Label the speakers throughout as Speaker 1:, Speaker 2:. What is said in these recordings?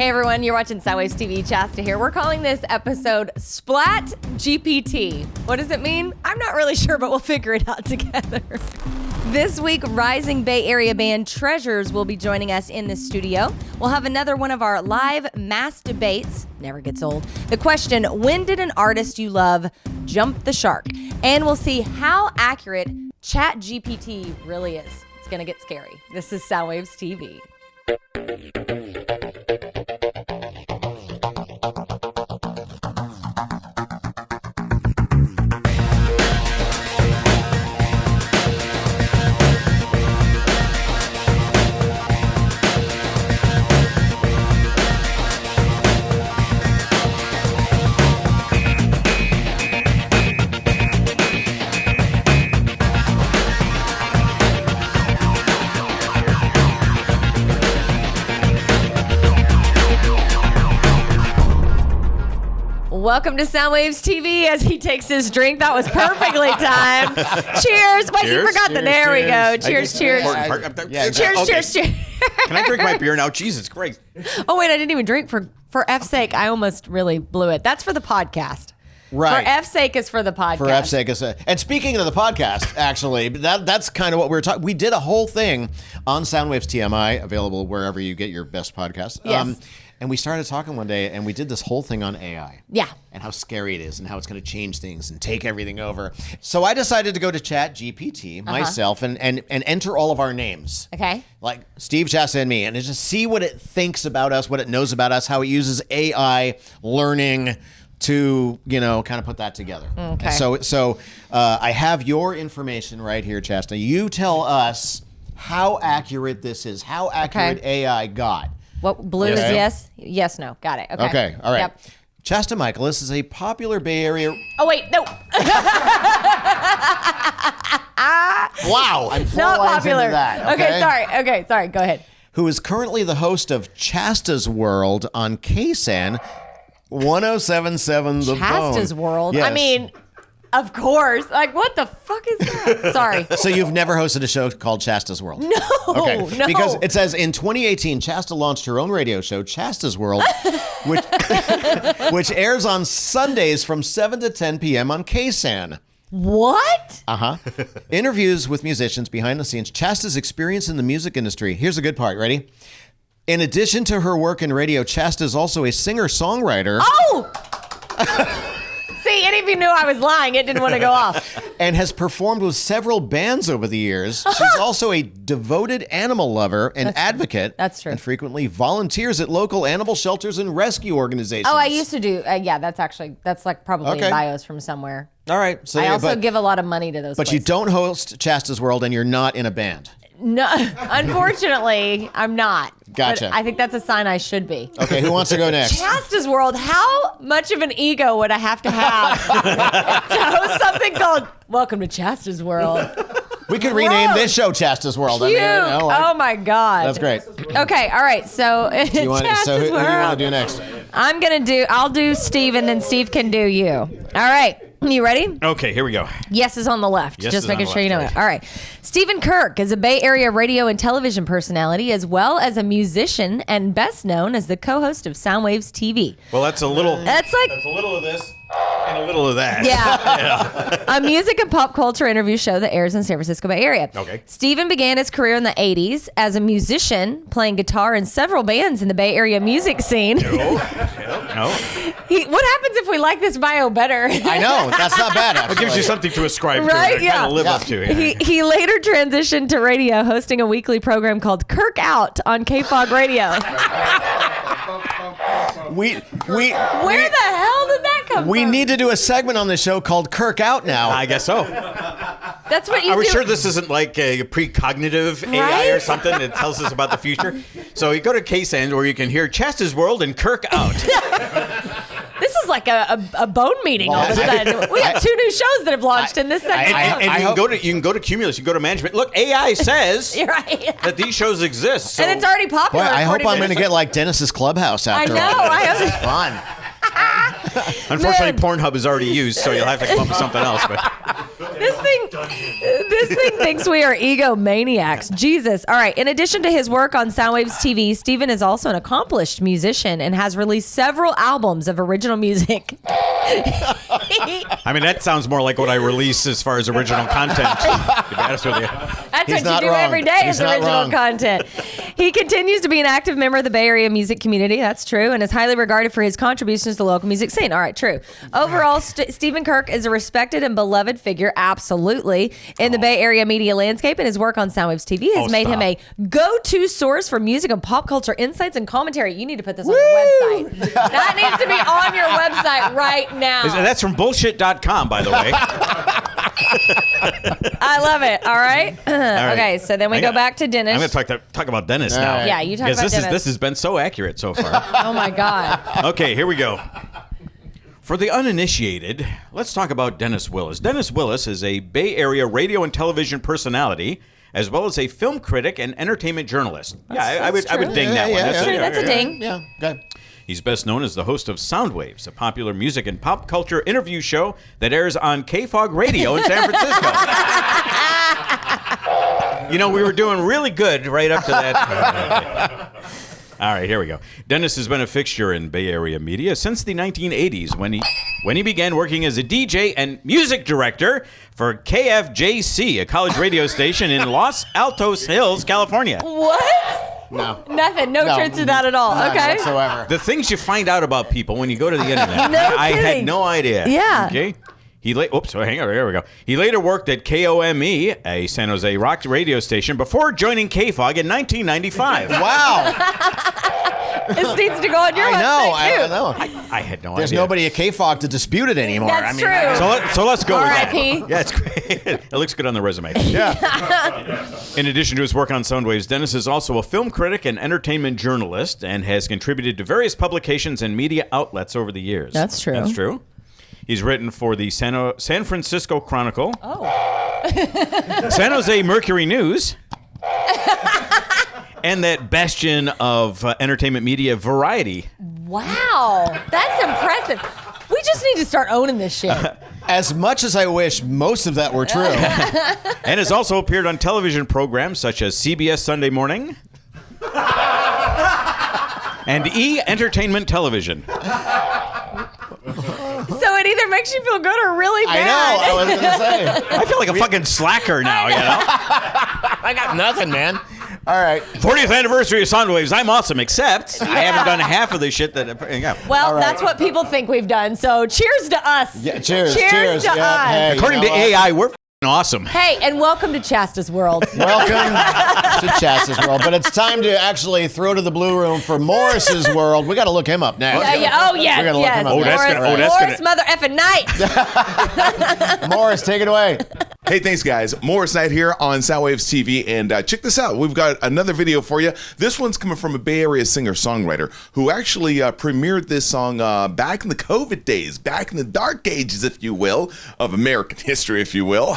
Speaker 1: Hey everyone, you're watching Soundwaves TV. Chasta here. We're calling this episode Splat GPT. What does it mean? I'm not really sure, but we'll figure it out together. This week, rising Bay Area band Treasures will be joining us in the studio. We'll have another one of our live mass debates. Never gets old. The question, when did an artist you love jump the shark? And we'll see how accurate Chat GPT really is. It's going to get scary. This is Soundwaves TV. Welcome to Soundwaves TV as he takes his drink. That was perfectly timed. Cheers. Wait, you forgot that. There we go. Cheers, cheers. Cheers.
Speaker 2: Can I drink my beer now? Jesus Christ.
Speaker 1: Oh, wait, I didn't even drink. For F's sake, I almost really blew it. That's for the podcast.
Speaker 3: Right.
Speaker 1: For F's sake is for the podcast.
Speaker 3: For F's sake is and speaking of the podcast, actually, that's kind of what we were talking. We did a whole thing on Soundwaves TMI, available wherever you get your best podcasts.
Speaker 1: Yes.
Speaker 3: And we started talking one day, and we did this whole thing on AI.
Speaker 1: Yeah.
Speaker 3: And how scary it is, and how it's going to change things and take everything over. So I decided to go to Chat GPT myself and enter all of our names.
Speaker 1: Okay.
Speaker 3: Like Steve, Chasta, and me, and just see what it thinks about us, what it knows about us, how it uses AI learning to, kind of put that together.
Speaker 1: Okay.
Speaker 3: So I have your information right here, Chasta. You tell us how accurate this is, how accurate AI got.
Speaker 1: What blue is yes? Yes, no. Got it. Okay.
Speaker 3: Okay. All right.
Speaker 1: Yep.
Speaker 3: Chasta Michaelis is a popular Bay Area.
Speaker 1: Oh, wait. No.
Speaker 3: Wow. I'm 4
Speaker 1: Not
Speaker 3: lines
Speaker 1: popular.
Speaker 3: into that.
Speaker 1: Okay, sorry. Go ahead.
Speaker 3: Who is currently the host of Chasta's World on KSAN 1077 The Bone.
Speaker 1: Chasta's World?
Speaker 3: Yes.
Speaker 1: I mean, of course. Like, what the fuck is that? Sorry.
Speaker 3: So you've never hosted a show called Chasta's World?
Speaker 1: No.
Speaker 3: Okay. Because it says in 2018, Chasta launched her own radio show, Chasta's World, which airs on Sundays from 7 to 10 p.m. on KSAN.
Speaker 1: What?
Speaker 3: Interviews with musicians behind the scenes, Chasta's experience in the music industry. Here's a good part. Ready? In addition to her work in radio, Chasta is also a singer-songwriter.
Speaker 1: Oh! See, any of you knew I was lying. It didn't want to go off.
Speaker 3: And has performed with several bands over the years. She's also a devoted animal lover and advocate.
Speaker 1: That's true.
Speaker 3: And frequently volunteers at local animal shelters and rescue organizations.
Speaker 1: Oh, I used to do. That's like probably bios from somewhere.
Speaker 3: All right. So
Speaker 1: I also give a lot of money to those
Speaker 3: But
Speaker 1: places.
Speaker 3: you don't host Chasta's World and you're not in a band.
Speaker 1: No, unfortunately, I'm not.
Speaker 3: Gotcha.
Speaker 1: But I think that's a sign I should be.
Speaker 3: Okay, who wants to go next?
Speaker 1: Chasta's World, how much of an ego would I have to host something called Welcome to Chasta's World?
Speaker 3: We could rename this show Chasta's World.
Speaker 1: Cute. Oh my God.
Speaker 3: That's great.
Speaker 1: Okay, all right. So
Speaker 3: who do you want to do next?
Speaker 1: I'll do Steve, and then Steve can do you. All right. You ready?
Speaker 2: Okay, here we go.
Speaker 1: Yes is on the left.
Speaker 2: Yes
Speaker 1: Just
Speaker 2: is
Speaker 1: making
Speaker 2: on the
Speaker 1: sure you know
Speaker 2: left,
Speaker 1: it. All right. Stephen Kirk is a Bay Area radio and television personality, as well as a musician, and best known as the co-host of Soundwaves TV.
Speaker 2: Well, that's a little of this and a little of that.
Speaker 1: Yeah. A music and pop culture interview show that airs in San Francisco Bay Area.
Speaker 2: Okay.
Speaker 1: Stephen began his career in the 80s as a musician, playing guitar in several bands in the Bay Area music scene.
Speaker 2: No.
Speaker 1: What happens if we like this bio better?
Speaker 3: I know. That's not bad, actually.
Speaker 2: It gives you something to ascribe
Speaker 1: Right?
Speaker 2: to,
Speaker 1: Yeah.
Speaker 2: kind of live up to. Yeah.
Speaker 1: He later transitioned to radio, hosting a weekly program called Kirk Out on KFOG Radio.
Speaker 3: Where
Speaker 1: the hell did that come from?
Speaker 3: We need to do a segment on this show called Kirk Out now.
Speaker 2: I guess so.
Speaker 1: That's what you
Speaker 2: Are we
Speaker 1: do.
Speaker 2: sure this isn't like a precognitive AI
Speaker 1: Right?
Speaker 2: or something that tells us about the future? So you go to KSAN where you can hear Chasta's World and Kirk Out.
Speaker 1: This is like a bone meeting all of a sudden. We have two new shows that have launched in this segment.
Speaker 2: And you can go to Cumulus, you can go to management. Look, AI says
Speaker 1: You're right.
Speaker 2: that these shows exist. So
Speaker 1: And it's already
Speaker 3: Boy,
Speaker 1: popular.
Speaker 3: I hope
Speaker 1: according
Speaker 3: I'm
Speaker 1: to-
Speaker 3: going to get like Dennis's Clubhouse after
Speaker 1: know,
Speaker 3: all.
Speaker 1: I
Speaker 3: This is
Speaker 1: hope-
Speaker 3: fun.
Speaker 2: unfortunately,
Speaker 1: Man.
Speaker 2: Pornhub is already used, so you'll have to come up with something else. But
Speaker 1: This thing thinks we are egomaniacs. Jesus. All right. In addition to his work on Soundwaves TV, Steven is also an accomplished musician and has released several albums of original music.
Speaker 2: I mean, that sounds more like what I release as far as original content, to be honest with you.
Speaker 1: That's what you do every day is original content. He continues to be an active member of the Bay Area music community. That's true. And is highly regarded for his contributions to the local music scene. All right, true. Overall, Stephen Kirk is a respected and beloved figure, absolutely, in the Bay Area media landscape, and his work on Soundwaves TV has made him a go-to source for music and pop culture insights and commentary. You need to put this on your website. That needs to be on your website right now.
Speaker 2: That's from bullshit.com, by the way.
Speaker 1: I love it. All right. Okay, so then we go back to Dennis.
Speaker 2: I'm going to talk about Dennis now.
Speaker 1: Right. Yeah, you talk about Dennis.
Speaker 2: This has been so accurate so far.
Speaker 1: Oh, my God.
Speaker 2: Okay, here we go. For the uninitiated, let's talk about Dennis Willis. Dennis Willis is a Bay Area radio and television personality, as well as a film critic and entertainment journalist. I would ding that one.
Speaker 1: That's true. That's a ding.
Speaker 3: Yeah, okay.
Speaker 2: He's best known as the host of Soundwaves, a popular music and pop culture interview show that airs on KFOG Radio in San Francisco. You know, we were doing really good right up to that. All right, here we go. Dennis has been a fixture in Bay Area media since the 1980s when he began working as a DJ and music director for KFJC, a college radio station in Los Altos Hills, California.
Speaker 1: What?
Speaker 3: No.
Speaker 1: Nothing. No truth to that at all.
Speaker 3: None
Speaker 1: Okay.
Speaker 3: whatsoever.
Speaker 2: The things you find out about people when you go to the internet. I
Speaker 1: kidding.
Speaker 2: had no idea.
Speaker 1: Yeah.
Speaker 2: Okay. Hang on. Here we go. He later worked at KOME, a San Jose rock radio station, before joining KFOG in 1995.
Speaker 3: Wow.
Speaker 1: This needs to go on your
Speaker 3: I know.
Speaker 1: website, too.
Speaker 3: I know.
Speaker 2: I had no
Speaker 3: There's
Speaker 2: idea.
Speaker 3: nobody at KFOG to dispute it anymore.
Speaker 1: That's true.
Speaker 2: So let's go with that.
Speaker 1: R.I.P..
Speaker 2: Yeah, it's great. It looks good on the resume.
Speaker 3: Yeah.
Speaker 2: In addition to his work on Soundwaves, Dennis is also a film critic and entertainment journalist and has contributed to various publications and media outlets over the years.
Speaker 1: That's true.
Speaker 2: That's true. He's written for the San Francisco Chronicle, San Jose Mercury News, and that bastion of entertainment media, Variety.
Speaker 1: Wow. That's impressive. We just need to start owning this shit.
Speaker 3: As much as I wish most of that were true.
Speaker 2: And has also appeared on television programs such as CBS Sunday Morning and E! Entertainment Television.
Speaker 1: So it either makes you feel good or really
Speaker 3: I
Speaker 1: bad.
Speaker 3: know. I was going to say.
Speaker 2: I feel like a fucking slacker now, you know?
Speaker 3: I got nothing, man. All right.
Speaker 2: 40th anniversary of Soundwaves. I'm awesome, except I haven't done half of the shit that... Yeah.
Speaker 1: Well, that's what people think we've done. So cheers to us.
Speaker 3: Yeah, cheers.
Speaker 1: Cheers to
Speaker 3: Yeah,
Speaker 1: us.
Speaker 3: hey,
Speaker 2: According
Speaker 3: you
Speaker 2: to
Speaker 3: know what?
Speaker 2: AI, we're f***ing awesome.
Speaker 1: Hey, and welcome to Chasta's world.
Speaker 3: Welcome to Chasta's world. But it's time to actually throw to the blue room for Morris's world. We got to look him up now.
Speaker 1: Oh, yes,
Speaker 3: We're gonna look
Speaker 1: yes.
Speaker 3: him up
Speaker 2: Oh, that's
Speaker 3: next.
Speaker 2: gonna- oh,
Speaker 1: Morris,
Speaker 2: that's
Speaker 1: Morris mother effing Knight.
Speaker 3: Morris, take it away.
Speaker 4: Hey, thanks, guys. Morris Knight here on Soundwaves TV, and check this out. We've got another video for you. This one's coming from a Bay Area singer-songwriter who actually premiered this song back in the COVID days, back in the dark ages, if you will, of American history, if you will.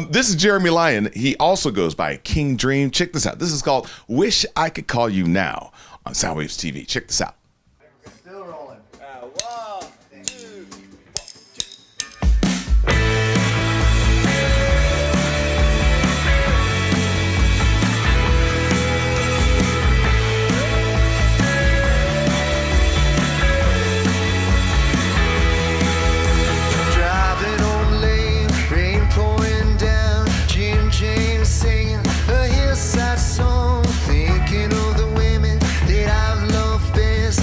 Speaker 4: This is Jeremy Lyon. He also goes by King Dream. Check this out. This is called Wish I Could Call You Now on Soundwaves TV. Check this out.
Speaker 5: Still rolling. Driving on lane, rain pouring down, Jim James singing a hillside song, thinking of the women that I've loved best.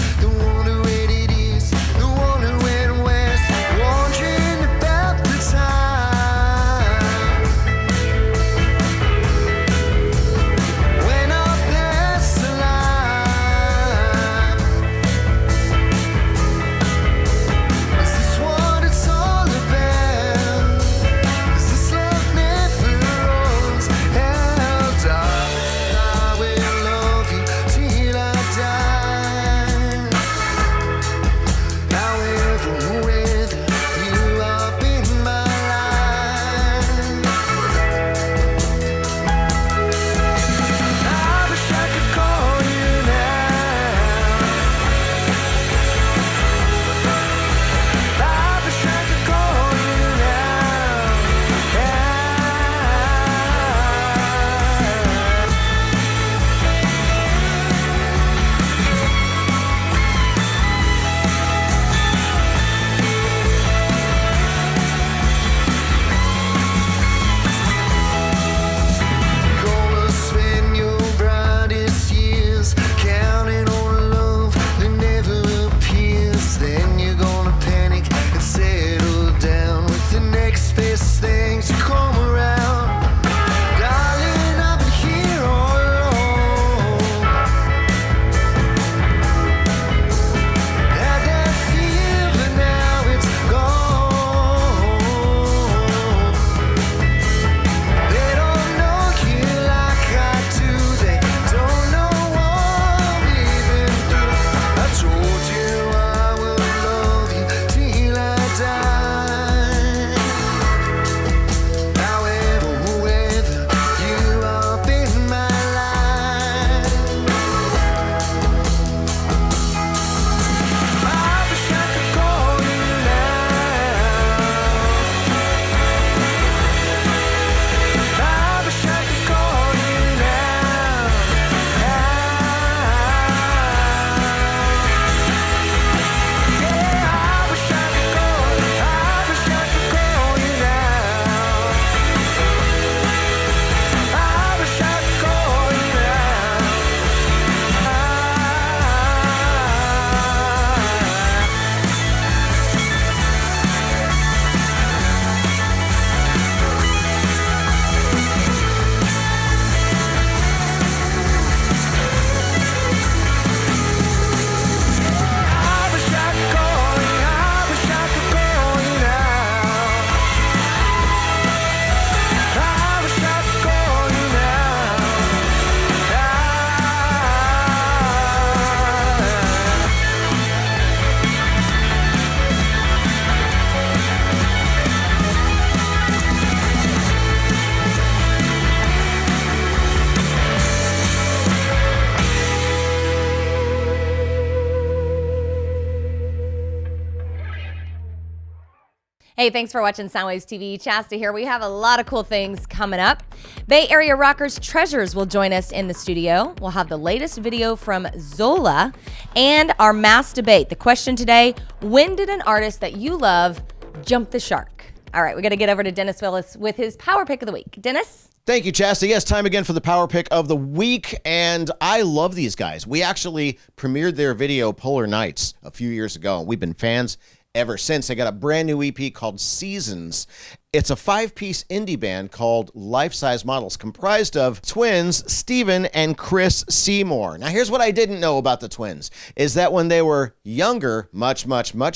Speaker 1: Hey, thanks for watching Soundwaves TV. Chasta here. We have a lot of cool things coming up. Bay Area rockers Treasures will join us in the studio. We'll have the latest video from Zola and our mass debate. The question today, when did an artist that you love jump the shark? All right, we got to get over to Dennis Willis with his Power Pick of the Week. Dennis?
Speaker 3: Thank you, Chasta. Yes, time again for the Power Pick of the Week, and I love these guys. We actually premiered their video, Polar Nights, a few years ago, and we've been fans ever since. They got a brand new EP called Seasons. It's a 5-piece indie band called Life Size Models, comprised of twins, Steven and Chris Seymour. Now, here's what I didn't know about the twins, is that when they were younger, much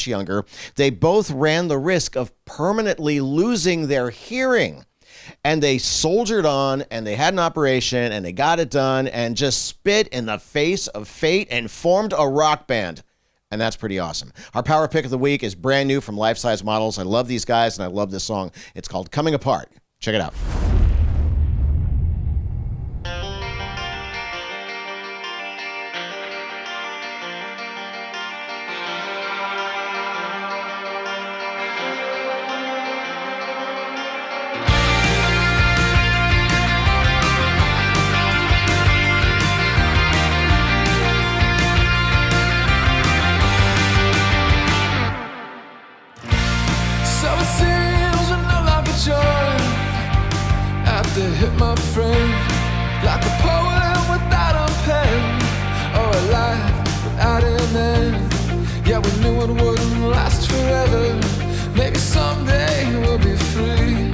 Speaker 3: younger, they both ran the risk of permanently losing their hearing. And they soldiered on, and they had an operation, and they got it done, and just spit in the face of fate and formed a rock band. And that's pretty awesome. Our Power Pick of the Week is brand new from Life Size Models. I love these guys, and I love this song. It's called Coming Apart. Check it out.
Speaker 6: Hit my friend like a poem without a pen, or a life without an end. Yeah, we knew it wouldn't last forever. Maybe someday we'll be free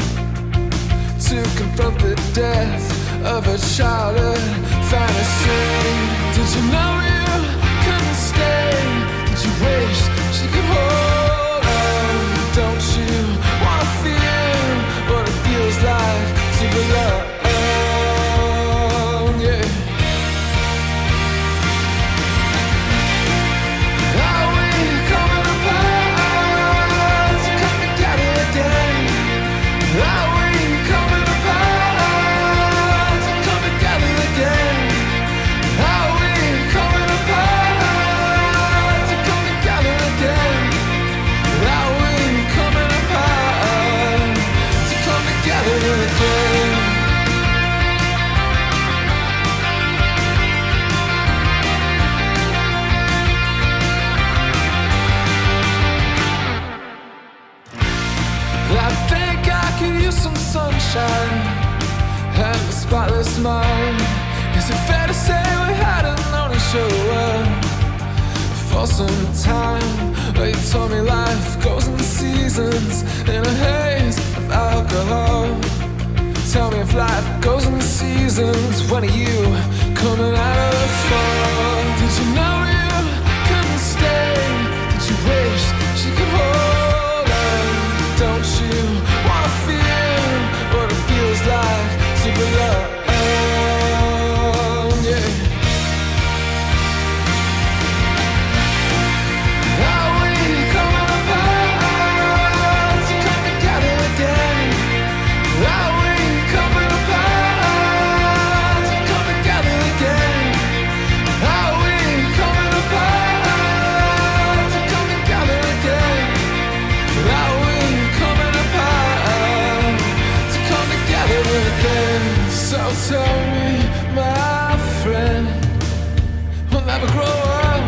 Speaker 6: to confront the death of a childhood fantasy. Did you know you couldn't stay? Did you wish she could hold on? Don't you wanna feel what it feels like to belong? Yeah. Are we coming apart to come together again? Are we coming apart to come together again? Are we coming apart to come together again? Are we coming apart to come together again? I think I could use some sunshine and a spotless mind. Is it fair to say we hadn't known each other for some time? Well, you told me life goes in seasons in a haze of alcohol. Tell me if life goes in seasons, when are you coming out of the fall? Did you know you couldn't stay? Did you wish she could hold on? Don't you wanna feel what it feels like to belong? Yeah. Are we coming apart to come together again? Are we coming apart to come together again? Are we coming apart to come together again? Are we coming apart to come together again? So tell me, my friend, we'll never grow up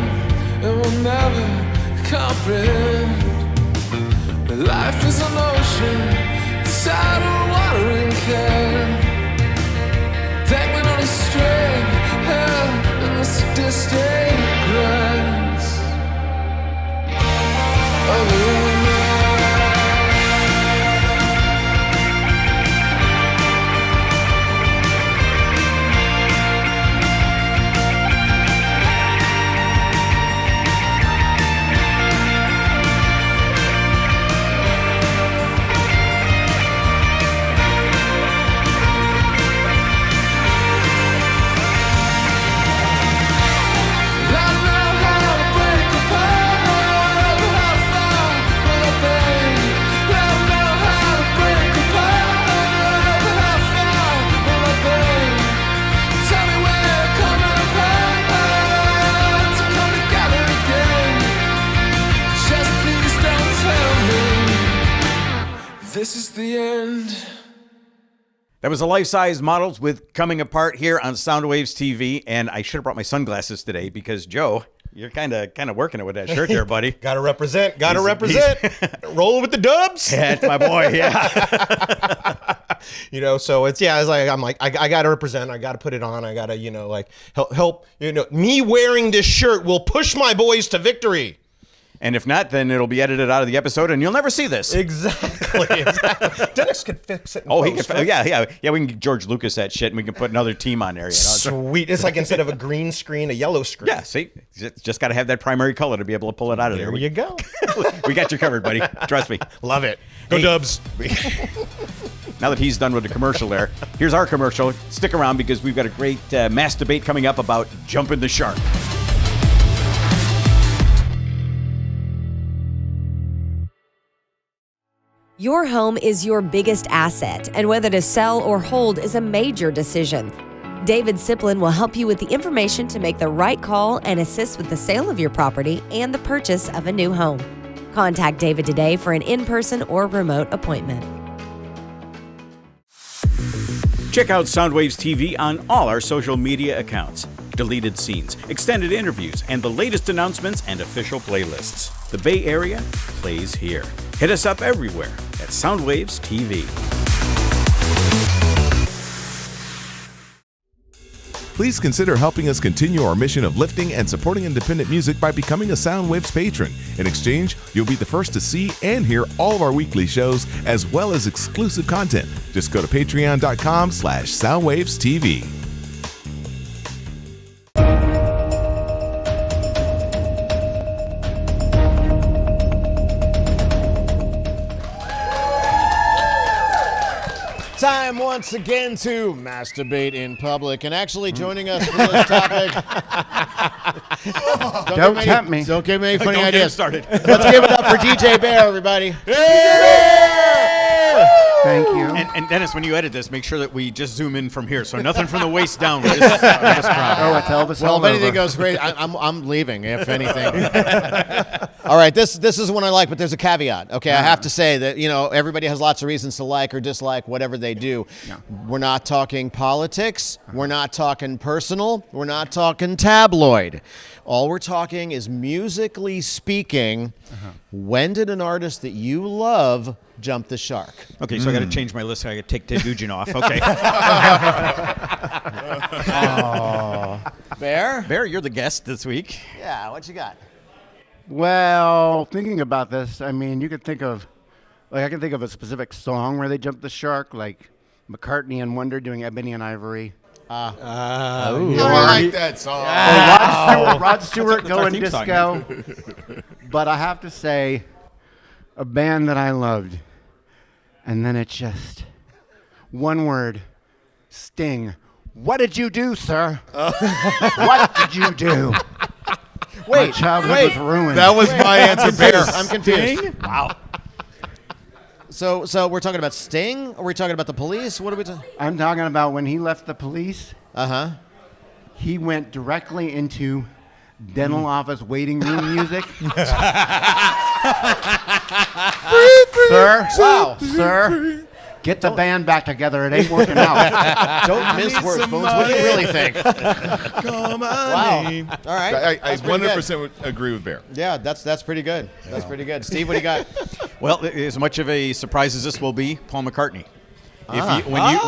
Speaker 6: and we'll never comprehend. But life is an ocean inside a watering can, dangling on a string held in the sadistic grass of the this is the end.
Speaker 2: That was the life-size models with Coming Apart here on Soundwaves TV, and I should have brought my sunglasses today because Joe, you're kind of working it with that shirt there, buddy.
Speaker 3: Gotta represent. Roll with the dubs.
Speaker 2: That's my boy. Yeah.
Speaker 3: So it's I'm like I gotta represent. I gotta put it on. I gotta help. Me wearing this shirt will push my boys to victory.
Speaker 2: And if not, then it'll be edited out of the episode, and you'll never see this.
Speaker 3: Exactly. Dennis could fix it.
Speaker 2: He can. Right? Yeah. We can get George Lucas that shit, and we can put another team on there.
Speaker 3: Sweet. It's like instead of a green screen, a yellow screen.
Speaker 2: Yeah. See, just got to have that primary color to be able to pull it out of there.
Speaker 3: There you go.
Speaker 2: We got you covered, buddy. Trust me.
Speaker 3: Love it. Go Dubs.
Speaker 2: Now that he's done with the commercial there, here's our commercial. Stick around because we've got a great mass debate coming up about jumping the shark.
Speaker 1: Your home is your biggest asset, and whether to sell or hold is a major decision. David Siplin will help you with the information to make the right call and assist with the sale of your property and the purchase of a new home. Contact David today for an in-person or remote appointment.
Speaker 2: Check out Soundwaves TV on all our social media accounts. Deleted scenes, extended interviews, and the latest announcements and official playlists. The Bay Area plays here. Hit us up everywhere at Soundwaves TV.
Speaker 4: Please consider helping us continue our mission of lifting and supporting independent music by becoming a Soundwaves patron. In exchange, you'll be the first to see and hear all of our weekly shows, as well as exclusive content. Just go to patreon.com/SoundwavesTV.
Speaker 3: Time once again to masturbate in public, and actually joining us for this topic.
Speaker 7: Don't tempt me.
Speaker 3: Don't give me any funny
Speaker 2: Don't get
Speaker 3: ideas.
Speaker 2: it started.
Speaker 3: Let's give it up for DJ Bear, everybody.
Speaker 7: Thank you.
Speaker 2: And Dennis, when you edit this, make sure that we just zoom in from here, so nothing from the waist down. We're just
Speaker 7: Oh, it's Elvis
Speaker 3: Well,
Speaker 7: all
Speaker 3: if anything
Speaker 7: over.
Speaker 3: goes great, I'm leaving. If anything. All right, this is one I like, but there's a caveat. Okay, I have to say that everybody has lots of reasons to like or dislike whatever they do.
Speaker 7: Yeah.
Speaker 3: We're not talking politics. We're not talking personal. We're not talking tabloid. All we're talking is musically speaking. When did an artist that you love jump the shark?
Speaker 2: Okay, so I got to change my list. I got to take Ted Nugent off. Okay. Bear, you're the guest this week.
Speaker 3: Yeah, what you got?
Speaker 7: Well, thinking about this, I mean, you could think of, I can think of a specific song where they jumped the shark, like McCartney and Wonder doing Ebony and Ivory.
Speaker 3: I like that song.
Speaker 7: Rod Stewart
Speaker 2: That's our
Speaker 7: going
Speaker 2: theme song.
Speaker 7: disco. But I have to say, a band that I loved, and then it's just one word, Sting. What did you do, sir? What did you do? My childhood was ruined.
Speaker 4: That was my answer, Bear.
Speaker 3: I'm confused.
Speaker 2: Wow.
Speaker 3: So we're talking about Sting, or are we talking about the Police? What are we talking?
Speaker 7: I'm talking about when he left the Police, he went directly into dental office waiting room music. Sir,
Speaker 3: Wow.
Speaker 7: sir, get the band back together. It ain't working out.
Speaker 3: Don't miss words, Bones. What do you really think?
Speaker 4: Come on.
Speaker 3: Wow. All right.
Speaker 4: I
Speaker 3: That's pretty
Speaker 4: 100% would agree with Bear.
Speaker 3: Yeah, that's pretty good. That's pretty good. Steve, what do you got?
Speaker 2: Well, as much of a surprise as this will be, Paul McCartney. When you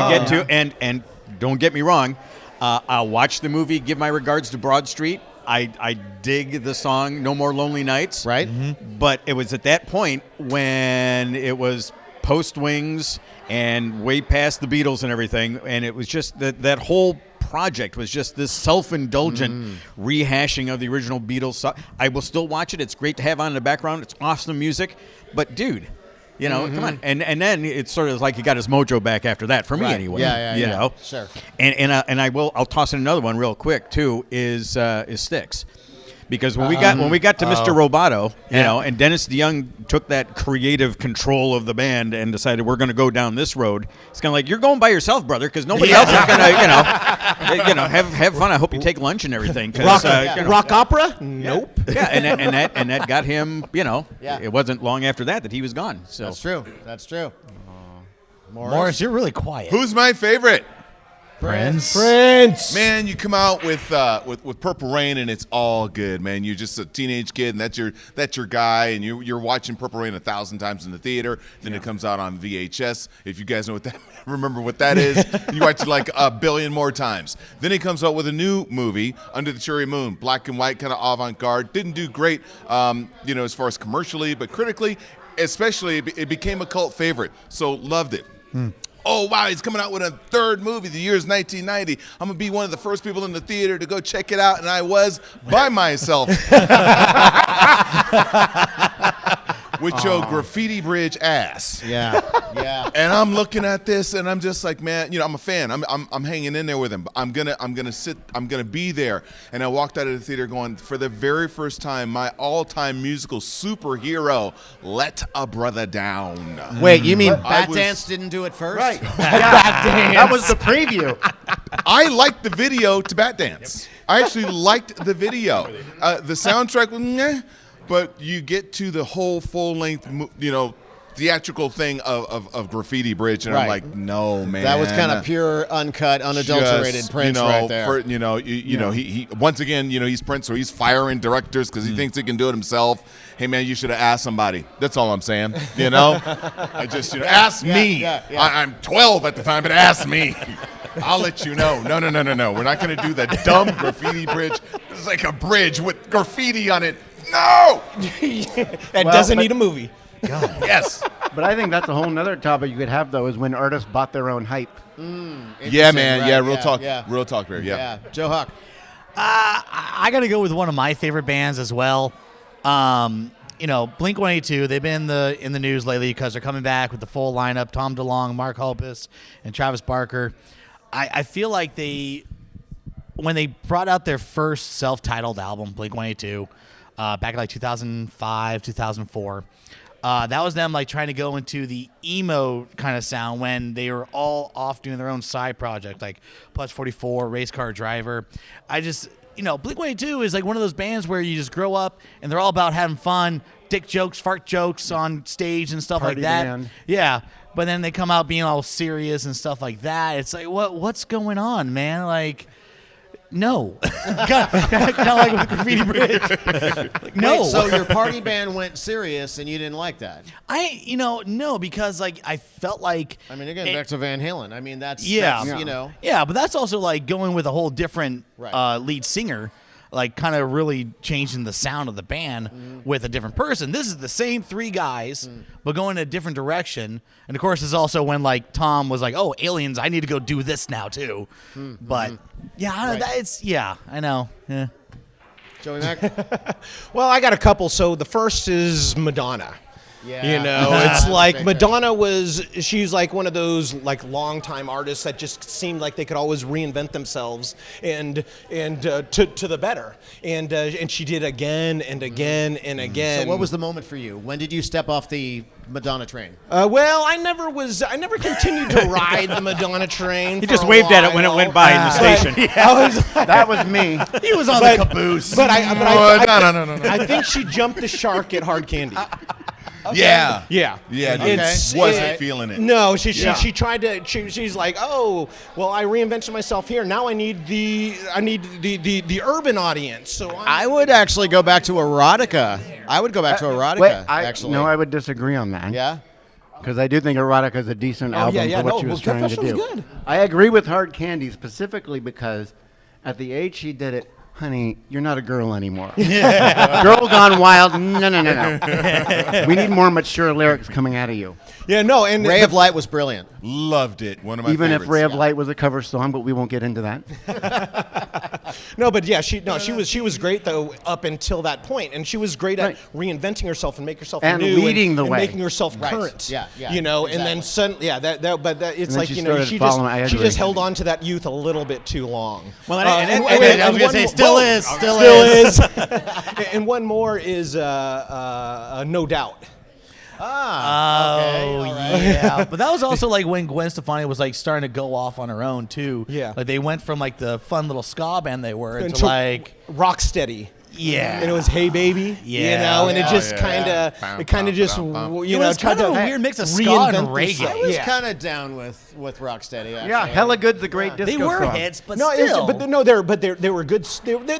Speaker 2: get to and don't get me wrong, I'll watch the movie Give My Regards to Broad Street. I dig the song No More Lonely Nights.
Speaker 3: Right.
Speaker 2: But it was at that point when it was post Wings and way past the Beatles and everything, and it was just that whole project was just this self-indulgent rehashing of the original Beatles song. I will still watch it. It's great to have on in the background. It's awesome music. But dude, come on. And then it's sort of like he got his mojo back after that, for me anyway.
Speaker 3: Yeah.
Speaker 2: You know?
Speaker 3: Sure.
Speaker 2: And I'll toss in another one real quick too, is Styx. because when we got to Mr. Roboto, you know, and Dennis DeYoung took that creative control of the band and decided we're going to go down this road. It's kind of like, you're going by yourself, brother, because nobody else is going to, have fun. I hope you take lunch and everything.
Speaker 8: Rock opera? Nope.
Speaker 2: Yeah, and that got him. It wasn't long after that he was gone. So
Speaker 3: That's true.
Speaker 8: Morris, you're really quiet.
Speaker 4: Who's my favorite?
Speaker 8: Prince.
Speaker 4: Man, you come out with Purple Rain and it's all good, man. You're just a teenage kid and that's your guy, and you're watching Purple Rain 1,000 times in the theater. Then it comes out on VHS. If you guys know remember what that is, you watch it like a billion more times. Then he comes out with a new movie, Under the Cherry Moon, black and white, kind of avant-garde. Didn't do great, as far as commercially, but critically, especially, it became a cult favorite. So loved it. Oh, wow, he's coming out with a third movie. The year's 1990. I'm going to be one of the first people in the theater to go check it out, and I was by myself. With your graffiti bridge ass.
Speaker 3: Yeah.
Speaker 4: And I'm looking at this, and I'm just like, man, I'm a fan. I'm hanging in there with him. But I'm gonna be there. And I walked out of the theater going, for the very first time, my all-time musical superhero let a brother down.
Speaker 3: Wait, you mean Bat Dance didn't do it first?
Speaker 7: Right. That was the preview.
Speaker 4: I liked the video to Bat Dance. I actually liked the video. The soundtrack was meh, but you get to the whole full-length, theatrical thing of Graffiti Bridge, and I'm like, no, man.
Speaker 3: That was kind of pure, uncut, unadulterated Prince right there.
Speaker 4: He once again, he's Prince, so he's firing directors because he thinks he can do it himself. Hey, man, you should have asked somebody. That's all I'm saying. I just, ask me.
Speaker 3: Yeah.
Speaker 4: I'm 12 at the time, but ask me. I'll let you know. No. We're not going to do the dumb Graffiti Bridge. This is like a bridge with graffiti on it. No!
Speaker 8: That doesn't need a movie.
Speaker 4: God. Yes.
Speaker 7: But I think that's a whole nother topic you could have, though, is when artists bought their own hype.
Speaker 4: Yeah, man.
Speaker 3: Right?
Speaker 4: Yeah, real talk. Real talk, Barry.
Speaker 3: Yeah. Joe Hawk.
Speaker 8: I got to go with one of my favorite bands as well. Blink-182, they've been in the news lately because they're coming back with the full lineup, Tom DeLonge, Mark Hoppus, and Travis Barker. I feel like when they brought out their first self-titled album, Blink-182, back in like 2005, 2004, that was them like trying to go into the emo kind of sound when they were all off doing their own side project, like Plus 44, Race Car Driver. Blink-182 is like one of those bands where you just grow up and they're all about having fun, dick jokes, fart jokes on stage and stuff
Speaker 7: Party
Speaker 8: like that.
Speaker 7: band.
Speaker 8: Yeah, but then they come out being all serious and stuff like that. It's like, what's going on, man? Like, no. kind of like with Graffiti Bridge. No.
Speaker 3: Wait, so your party band went serious and you didn't like that?
Speaker 8: No, because like I felt like.
Speaker 3: I mean, again, back to Van Halen. I mean, that's
Speaker 8: Yeah, but that's also like going with a whole different lead singer, like kind of really changing the sound of the band with a different person. This is the same three guys, but going in a different direction. And of course, it's also when like Tom was like, "Oh, aliens! I need to go do this now too." But I know. Yeah.
Speaker 3: Joey Mac?
Speaker 9: Well, I got a couple. So the first is Madonna.
Speaker 3: Yeah.
Speaker 9: It's like Madonna she's like one of those like longtime artists that just seemed like they could always reinvent themselves and to the better. And she did again and again and again.
Speaker 3: So what was the moment for you? When did you step off the Madonna train?
Speaker 9: Well, I never continued to ride the Madonna train.
Speaker 2: He just waved at it when it went by in the station.
Speaker 7: That was me.
Speaker 8: He was on the caboose.
Speaker 9: But
Speaker 4: No.
Speaker 9: I think she jumped the shark at Hard Candy.
Speaker 4: Okay. Yeah.
Speaker 9: Yeah.
Speaker 4: Wasn't feeling it.
Speaker 9: No, she tried to. She's like, oh, well, I reinvented myself here. Now I need the urban audience. So
Speaker 3: I would actually go back to erotica. Actually.
Speaker 7: No, I would disagree on that.
Speaker 3: Yeah.
Speaker 7: Because I do think Erotica is a decent album for what she was trying to do.
Speaker 9: Good.
Speaker 7: I agree with Hard Candy specifically because at the age she did it, honey, you're not a girl anymore. Girl gone wild. No. We need more mature lyrics coming out of you.
Speaker 9: Yeah, no. And
Speaker 3: Ray of Light was brilliant.
Speaker 4: Loved it. One of my
Speaker 7: Even
Speaker 4: favorites.
Speaker 7: if Ray of Light was a cover song, but we won't get into that.
Speaker 9: No, but yeah, she was great though up until that point, and she was great at reinventing herself and make herself
Speaker 7: And
Speaker 9: new
Speaker 7: leading the
Speaker 9: and
Speaker 7: way.
Speaker 9: making herself
Speaker 3: Right.
Speaker 9: current.
Speaker 3: Yeah, yeah,
Speaker 9: You know,
Speaker 3: exactly.
Speaker 9: and then it's
Speaker 7: then
Speaker 9: like
Speaker 7: she
Speaker 9: you know
Speaker 7: started
Speaker 9: she
Speaker 7: following- I
Speaker 9: just
Speaker 7: agree.
Speaker 9: held on to that youth a little bit too long.
Speaker 2: Well,
Speaker 8: I was gonna say, still is.
Speaker 9: And one more is No Doubt.
Speaker 8: Yeah, but that was also like when Gwen Stefani was like starting to go off on her own too.
Speaker 9: Yeah.
Speaker 8: Like they went from like the fun little ska band they were
Speaker 9: And
Speaker 8: to like
Speaker 9: Rocksteady.
Speaker 8: yeah,
Speaker 9: And it was Hey Baby, you
Speaker 8: Yeah.
Speaker 9: know, and it just
Speaker 4: yeah,
Speaker 9: kind
Speaker 4: yeah.
Speaker 9: of, it kind of just, you
Speaker 8: it
Speaker 9: know,
Speaker 8: was
Speaker 9: tried
Speaker 8: kind of
Speaker 9: to
Speaker 8: a weird mix of ska
Speaker 9: reinvent
Speaker 8: and reggae.
Speaker 9: themselves.
Speaker 3: I was
Speaker 9: Yeah.
Speaker 3: kind of down with Rocksteady. Actually.
Speaker 7: Yeah, Hella Good's a great disco
Speaker 8: They were
Speaker 7: song.
Speaker 8: hits, but
Speaker 9: No,
Speaker 8: still.
Speaker 9: there were good.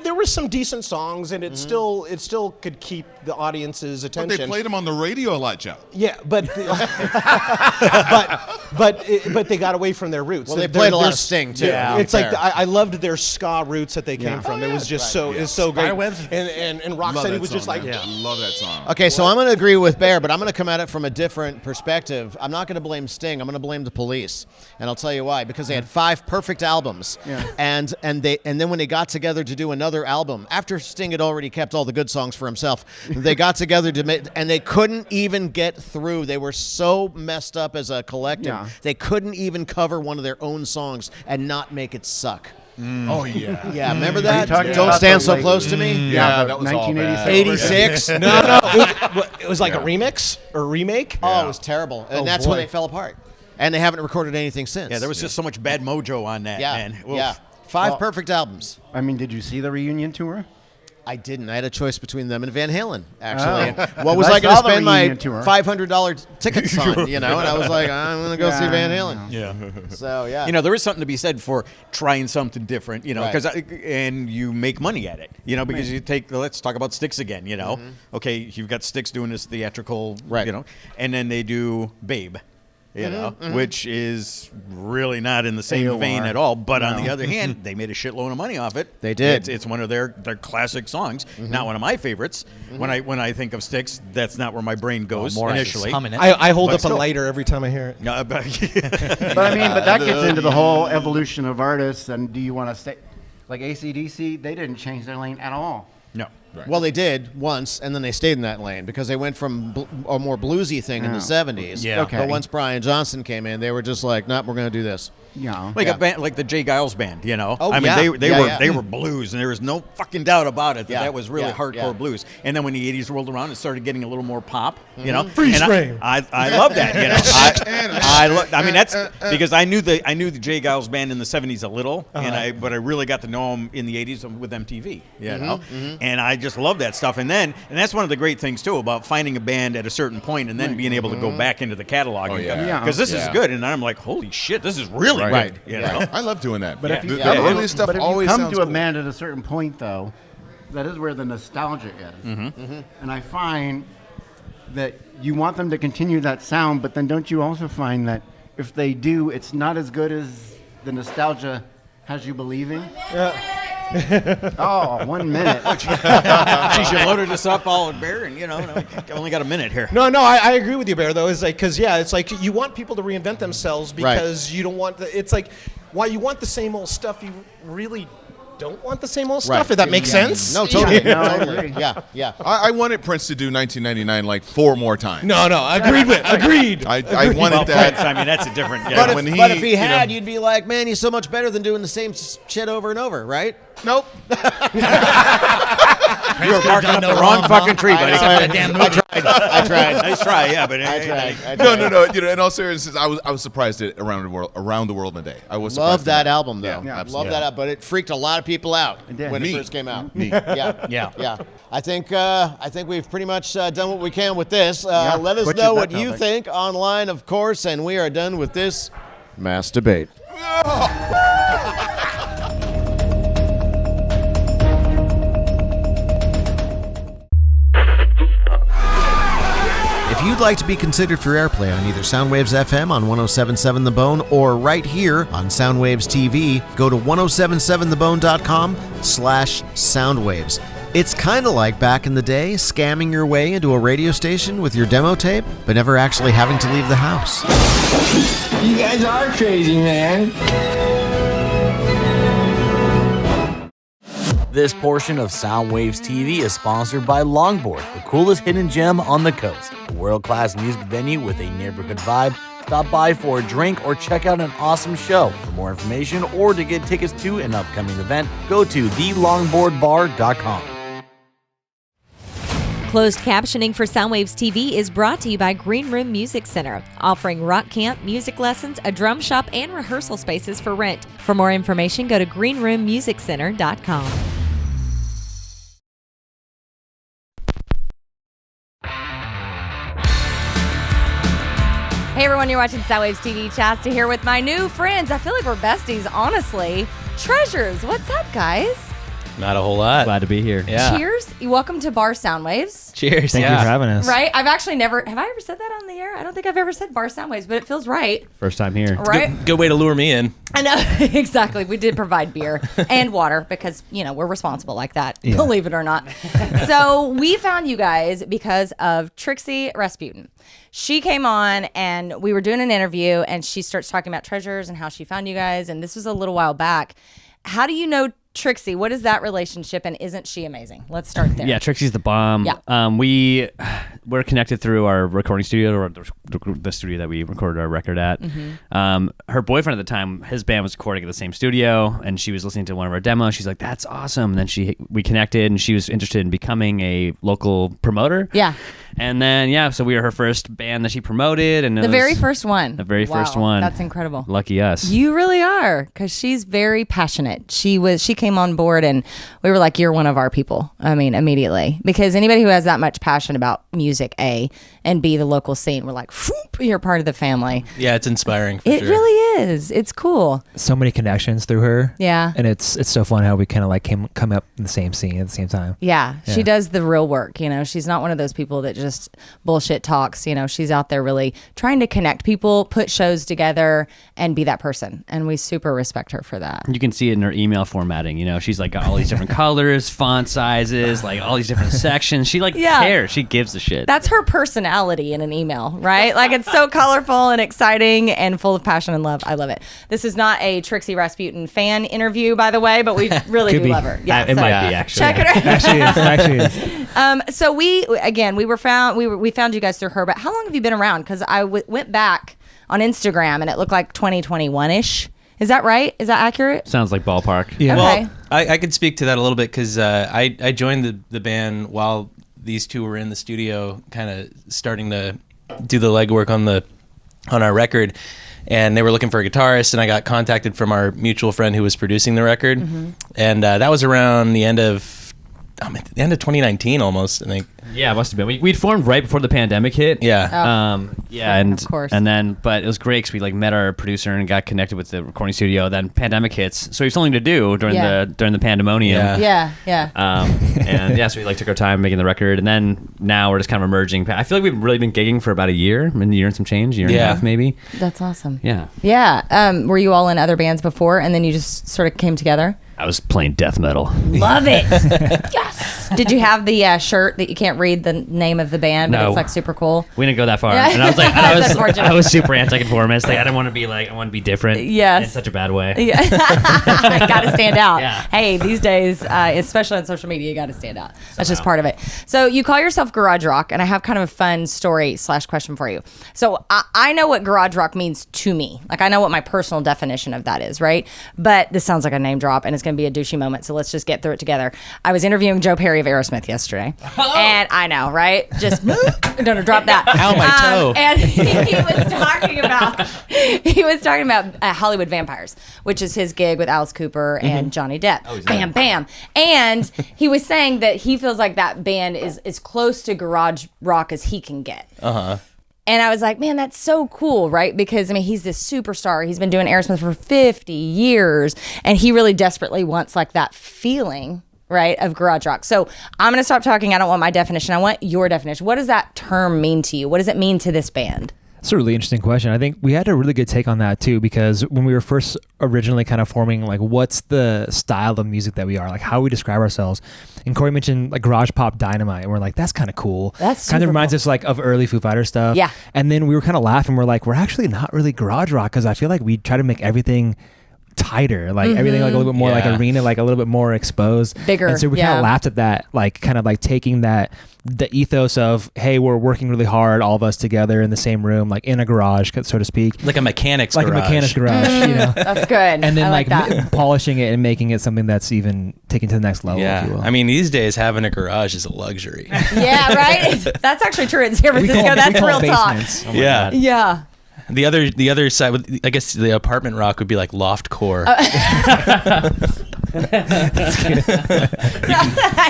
Speaker 9: There were some decent songs, and it still could keep the audience's
Speaker 4: But
Speaker 9: attention.
Speaker 4: they played them on the radio a lot, Joe.
Speaker 9: Yeah, but but they got away from their roots.
Speaker 3: Well, they played a lot of Sting too.
Speaker 9: Yeah,
Speaker 3: to be
Speaker 9: it's like
Speaker 3: fair.
Speaker 9: I loved their ska roots that they came from. It was just so it's so great.
Speaker 8: Spiderwebs.
Speaker 9: And
Speaker 4: Love
Speaker 9: Rocksteady
Speaker 4: that
Speaker 9: was
Speaker 4: song,
Speaker 9: just like
Speaker 4: man. Love that song.
Speaker 3: Okay, so I'm going to agree with Bear, but I'm going to come at it from a different perspective. I'm not going to blame Sting. I'm going to blame the Police, and I'll tell you why. Because they had 5 perfect albums, and then when they got together to do another album, after Sting had already kept all the good songs for himself, they got together to make, and they couldn't even get through. They were so messed up as a collective.
Speaker 7: Yeah.
Speaker 3: They couldn't even cover one of their own songs and not make it suck.
Speaker 4: Oh, yeah.
Speaker 3: Yeah, remember that?
Speaker 7: talking
Speaker 3: Don't
Speaker 7: about
Speaker 3: stand
Speaker 7: the
Speaker 3: so
Speaker 7: late-
Speaker 3: close to me.
Speaker 4: Yeah,
Speaker 7: but
Speaker 4: that was all
Speaker 7: 1986.
Speaker 4: bad.
Speaker 3: 86.
Speaker 9: no, it was like a remix or remake.
Speaker 3: Oh, it was terrible. And
Speaker 9: Oh,
Speaker 3: that's when
Speaker 9: boy.
Speaker 3: they fell apart. And they haven't recorded anything since.
Speaker 2: Yeah, there was just so much bad mojo on that,
Speaker 3: Yeah,
Speaker 2: man. Oof.
Speaker 3: yeah. 5 perfect albums.
Speaker 7: I mean, did you see the reunion tour?
Speaker 3: I didn't. I had a choice between them and Van Halen, actually.
Speaker 7: Oh.
Speaker 3: What was
Speaker 7: I
Speaker 3: I going to
Speaker 7: saw the
Speaker 3: spend my
Speaker 7: reunion tour.
Speaker 3: $500 tickets on, you know? And I was like, I'm going to go see Van Halen.
Speaker 2: Yeah.
Speaker 3: So, yeah.
Speaker 2: You know, there is something to be said for trying something different, you know,
Speaker 3: Right.
Speaker 2: and you make money at it, you know, because you take, let's talk about Styx again, you know. Okay, you've got Styx doing this theatrical,
Speaker 3: Right.
Speaker 2: you know, and then they do Babe, you know, which is really not in the same
Speaker 7: AOR.
Speaker 2: vein at all. But on the other hand, they made a shitload of money off it.
Speaker 3: They did.
Speaker 2: It's one of their classic songs. Not one of my favorites. When I think of Styx, that's not where my brain goes
Speaker 8: Morris is
Speaker 2: initially.
Speaker 8: humming it.
Speaker 9: I hold
Speaker 2: But
Speaker 9: up
Speaker 2: still.
Speaker 9: a lighter every time I hear it.
Speaker 2: But
Speaker 7: But I mean, but that gets into the whole evolution of artists. And do you want to stay like AC/DC? They didn't change their lane at all.
Speaker 2: no.
Speaker 3: Well, they did once, and then they stayed in that lane because they went from a more bluesy thing in the 70s.
Speaker 8: Yeah.
Speaker 7: Okay.
Speaker 3: But once Brian Johnson came in, they were just like, nope, we're going to do this.
Speaker 7: Yeah.
Speaker 2: Like
Speaker 3: Yeah.
Speaker 2: a band, like the Jay Giles band, you know.
Speaker 3: Oh,
Speaker 2: I mean,
Speaker 3: yeah.
Speaker 2: they
Speaker 3: Yeah,
Speaker 2: were
Speaker 3: yeah.
Speaker 2: they were blues, and there was no fucking doubt about it that
Speaker 3: Yeah,
Speaker 2: that was really
Speaker 3: yeah,
Speaker 2: hardcore
Speaker 3: yeah.
Speaker 2: blues. And then when the '80s rolled around, it started getting a little more pop, you know.
Speaker 9: Freeze
Speaker 2: And
Speaker 9: frame.
Speaker 2: I love that, you know. I mean that's because I knew the Jay Giles band in the '70s a little, but I really got to know them in the '80s with MTV, you know. And I just love that stuff. And that's one of the great things too about finding a band at a certain point and then being able to go back into the catalog.
Speaker 4: Oh, yeah.
Speaker 7: Yeah.
Speaker 2: Because this is
Speaker 4: Yeah.
Speaker 2: good, and I'm like, holy shit, this is really
Speaker 4: Right.
Speaker 2: good, you know.
Speaker 4: I love doing that.
Speaker 7: But if you,
Speaker 4: the early stuff
Speaker 7: but if you
Speaker 4: always
Speaker 7: come
Speaker 4: sounds
Speaker 7: to a
Speaker 4: cool.
Speaker 7: band at a certain point, though, that is where the nostalgia is. And I find that you want them to continue that sound, but then don't you also find that if they do, it's not as good as the nostalgia has you believing? Oh, 1 minute.
Speaker 2: Geez, you loaded us up all at bear, and you know, I only got a minute here.
Speaker 9: No, I agree with you, Bear. Though, it's like because it's like you want people to reinvent themselves because you don't want it's like while you want the same old stuff, you really don't want the same old stuff.
Speaker 3: Right.
Speaker 9: If that makes sense.
Speaker 3: No, totally.
Speaker 7: No, I
Speaker 3: totally.
Speaker 7: agree.
Speaker 3: Yeah, yeah.
Speaker 4: I wanted Prince to do 1999 like 4 more times.
Speaker 9: No, agreed.
Speaker 4: I wanted
Speaker 2: Well,
Speaker 4: that.
Speaker 2: Prince, I mean, that's a different. Yeah,
Speaker 3: But if,
Speaker 4: when
Speaker 3: but if
Speaker 4: he,
Speaker 3: he
Speaker 4: you know-
Speaker 3: had, you'd be like, man, he's so much better than doing the same shit over and over, right?
Speaker 4: Nope.
Speaker 2: you were barking up the wrong fucking tree, buddy.
Speaker 3: I tried.
Speaker 2: Nice try, yeah, but
Speaker 3: I tried.
Speaker 4: No. You know, in all seriousness, I was surprised at around the world in a day. I was surprised
Speaker 3: Love
Speaker 4: at
Speaker 3: that album, though.
Speaker 4: Yeah,
Speaker 3: Love
Speaker 4: absolutely.
Speaker 3: that album, but it freaked a lot of people out
Speaker 7: did.
Speaker 3: when it
Speaker 4: Me.
Speaker 3: first came out.
Speaker 4: Me.
Speaker 3: Yeah. I think we've pretty much done what we can with this. Let us
Speaker 7: Butchered
Speaker 3: know
Speaker 7: that
Speaker 3: what you
Speaker 7: topic.
Speaker 3: think online, of course, and we are done with this mass debate. If you'd like to be considered for airplay on either Soundwaves FM on 107.7 The Bone or right here on Soundwaves TV, go to 1077thebone.com/soundwaves. It's kind of like back in the day, scamming your way into a radio station with your demo tape, but never actually having to leave the house.
Speaker 10: You guys are crazy, man.
Speaker 8: This portion of Soundwaves TV is sponsored by Longboard, the coolest hidden gem on the coast. A world-class music venue with a neighborhood vibe. Stop by for a drink or check out an awesome show. For more information or to get tickets to an upcoming event, go to thelongboardbar.com.
Speaker 1: Closed captioning for Soundwaves TV is brought to you by Green Room Music Center, offering rock camp, music lessons, a drum shop, and rehearsal spaces for rent. For more information, go to greenroommusiccenter.com. Hey everyone, you're watching Soundwaves TV. Chasta here with my new friends. I feel like we're besties, honestly. Treasures, what's up, guys?
Speaker 10: Not a whole lot.
Speaker 11: Glad to be here.
Speaker 10: Yeah.
Speaker 1: Cheers. Welcome to Bar Soundwaves.
Speaker 10: Cheers.
Speaker 11: Thank you for having us.
Speaker 1: Right? I've actually never, have I ever said that on the air? I don't think I've ever said Bar Soundwaves, but it feels right.
Speaker 11: First time here.
Speaker 1: Right?
Speaker 10: Good way to lure me in.
Speaker 1: I know. Exactly. We did provide beer and water because, we're responsible like that, believe it or not. So we found you guys because of Trixie Rasputin. She came on and we were doing an interview and she starts talking about Treasures and how she found you guys. And this was a little while back. How do you know Trixie? What is that relationship, and isn't she amazing? Let's start there.
Speaker 11: Yeah, Trixie's the bomb.
Speaker 1: Yeah.
Speaker 11: We're connected through our recording studio, or the studio that we recorded our record at.
Speaker 1: Mm-hmm.
Speaker 11: Her boyfriend at the time, his band was recording at the same studio, and she was listening to one of our demos. She's like, "That's awesome!" And then we connected, and she was interested in becoming a local promoter.
Speaker 1: Yeah.
Speaker 11: And then so we were her first band that she promoted, and
Speaker 1: The very first one.
Speaker 11: The very first one.
Speaker 1: That's incredible.
Speaker 11: Lucky us.
Speaker 1: You really are, because she's very passionate. She came on board and we were like, you're one of our people. I mean, immediately. Because anybody who has that much passion about music, A, and B, the local scene, we're like, you're part of the family.
Speaker 10: Yeah, it's inspiring for
Speaker 1: It
Speaker 10: sure.
Speaker 1: really is. It's cool.
Speaker 12: So many connections through her.
Speaker 1: Yeah.
Speaker 12: And it's so fun how we kind of like come up in the same scene at the same time.
Speaker 1: Yeah, she does the real work. She's not one of those people that just bullshit talks. She's out there really trying to connect people, put shows together, and be that person. And we super respect her for that.
Speaker 11: You can see it in her email formatting. She's like got all these different colors, font sizes, like all these different sections. She cares. She gives a shit.
Speaker 1: That's her personality in an email, right? Like, it's so colorful and exciting and full of passion and love. I love it. This is not a Trixie Rasputin fan interview, by the way, but we really do love her. Yeah,
Speaker 11: it might be actually.
Speaker 1: Check it out.
Speaker 12: Actually is.
Speaker 1: So we found you guys through her, but how long have you been around? Because I went back on Instagram and it looked like 2021-ish. Is that right? Is that accurate?
Speaker 11: Sounds like ballpark.
Speaker 12: Yeah.
Speaker 1: Okay.
Speaker 10: Well, I could speak to that a little bit because I joined the band while these two were in the studio, kind of starting to do the legwork on our record, and they were looking for a guitarist, and I got contacted from our mutual friend who was producing the record, and that was around the end of 2019 almost, I think.
Speaker 11: Yeah, it must have been. We'd formed right before the pandemic hit.
Speaker 10: Yeah.
Speaker 11: And
Speaker 1: of course.
Speaker 11: And then, but it was great because we met our producer and got connected with the recording studio. Then pandemic hits, so we have something to do during the pandemonium.
Speaker 1: Yeah.
Speaker 11: So we took our time making the record, and then now we're just kind of emerging. I feel like we've really been gigging for about a year and some change, year and a half maybe.
Speaker 1: That's awesome.
Speaker 11: Yeah.
Speaker 1: Yeah. Were you all in other bands before, and then you just sort of came together?
Speaker 11: I was playing death metal.
Speaker 1: Love it. Yes. Did you have the shirt that you can't read the name of the band, but
Speaker 11: No.
Speaker 1: it's like super cool?
Speaker 11: We didn't go that far.
Speaker 1: Yeah.
Speaker 11: And I was like,
Speaker 1: That's unfortunate.
Speaker 11: I was super anti-conformist. Like, I didn't want to be I want to be different.
Speaker 1: Yes.
Speaker 11: In such a bad way.
Speaker 1: Yeah. Got to stand out.
Speaker 11: Yeah.
Speaker 1: Hey, these days, especially on social media, you got to stand out. That's just part of it. So you call yourself garage rock, and I have kind of a fun story / question for you. So I know what garage rock means to me. Like, I know what my personal definition of that is, right? But this sounds like a name drop, and it's going to be a douchey moment. So let's just get through it together. I was interviewing Joe Perry of Aerosmith yesterday, and I know, right? Just don't drop that.
Speaker 10: Ow, my toe.
Speaker 1: And he was talking about Hollywood Vampires, which is his gig with Alice Cooper and Johnny Depp. Bam, bam. And he was saying that he feels like that band is as close to garage rock as he can get. And I was like, man, that's so cool, right? Because, he's this superstar. He's been doing Aerosmith for 50 years, and he really desperately wants, that feeling, right, of garage rock. So I'm going to stop talking. I don't want my definition. I want your definition. What does that term mean to you? What does it mean to this band?
Speaker 12: It's a really interesting question. I think we had a really good take on that too, because when we were first originally kind of forming, what's the style of music that we are, how we describe ourselves. And Corey mentioned garage pop dynamite, and we're like, that's kind of cool.
Speaker 1: That's
Speaker 12: kind of
Speaker 1: super
Speaker 12: reminds
Speaker 1: cool.
Speaker 12: us of early Foo Fighters stuff.
Speaker 1: Yeah.
Speaker 12: And then we were kind of laughing. We're like, we're actually not really garage rock, because I feel like we try to make everything tighter, like everything like a little bit more like arena, like a little bit more exposed,
Speaker 1: bigger.
Speaker 12: And so we kind of laughed at that, like kind of like taking the ethos of, hey, we're working really hard, all of us together in the same room, like in a garage, so to speak,
Speaker 10: like a mechanic's
Speaker 12: like
Speaker 10: garage.
Speaker 12: a mechanic's garage, you know.
Speaker 1: That's good.
Speaker 12: And then
Speaker 1: I like
Speaker 12: polishing it and making it something that's even taken to the next level. If you will.
Speaker 10: I mean, these days having a garage is a luxury.
Speaker 1: Yeah, right. That's actually true in San Francisco. That's real talk.
Speaker 11: Oh
Speaker 10: yeah.
Speaker 1: Yeah.
Speaker 10: The other side, I guess the apartment rock would be like loft core.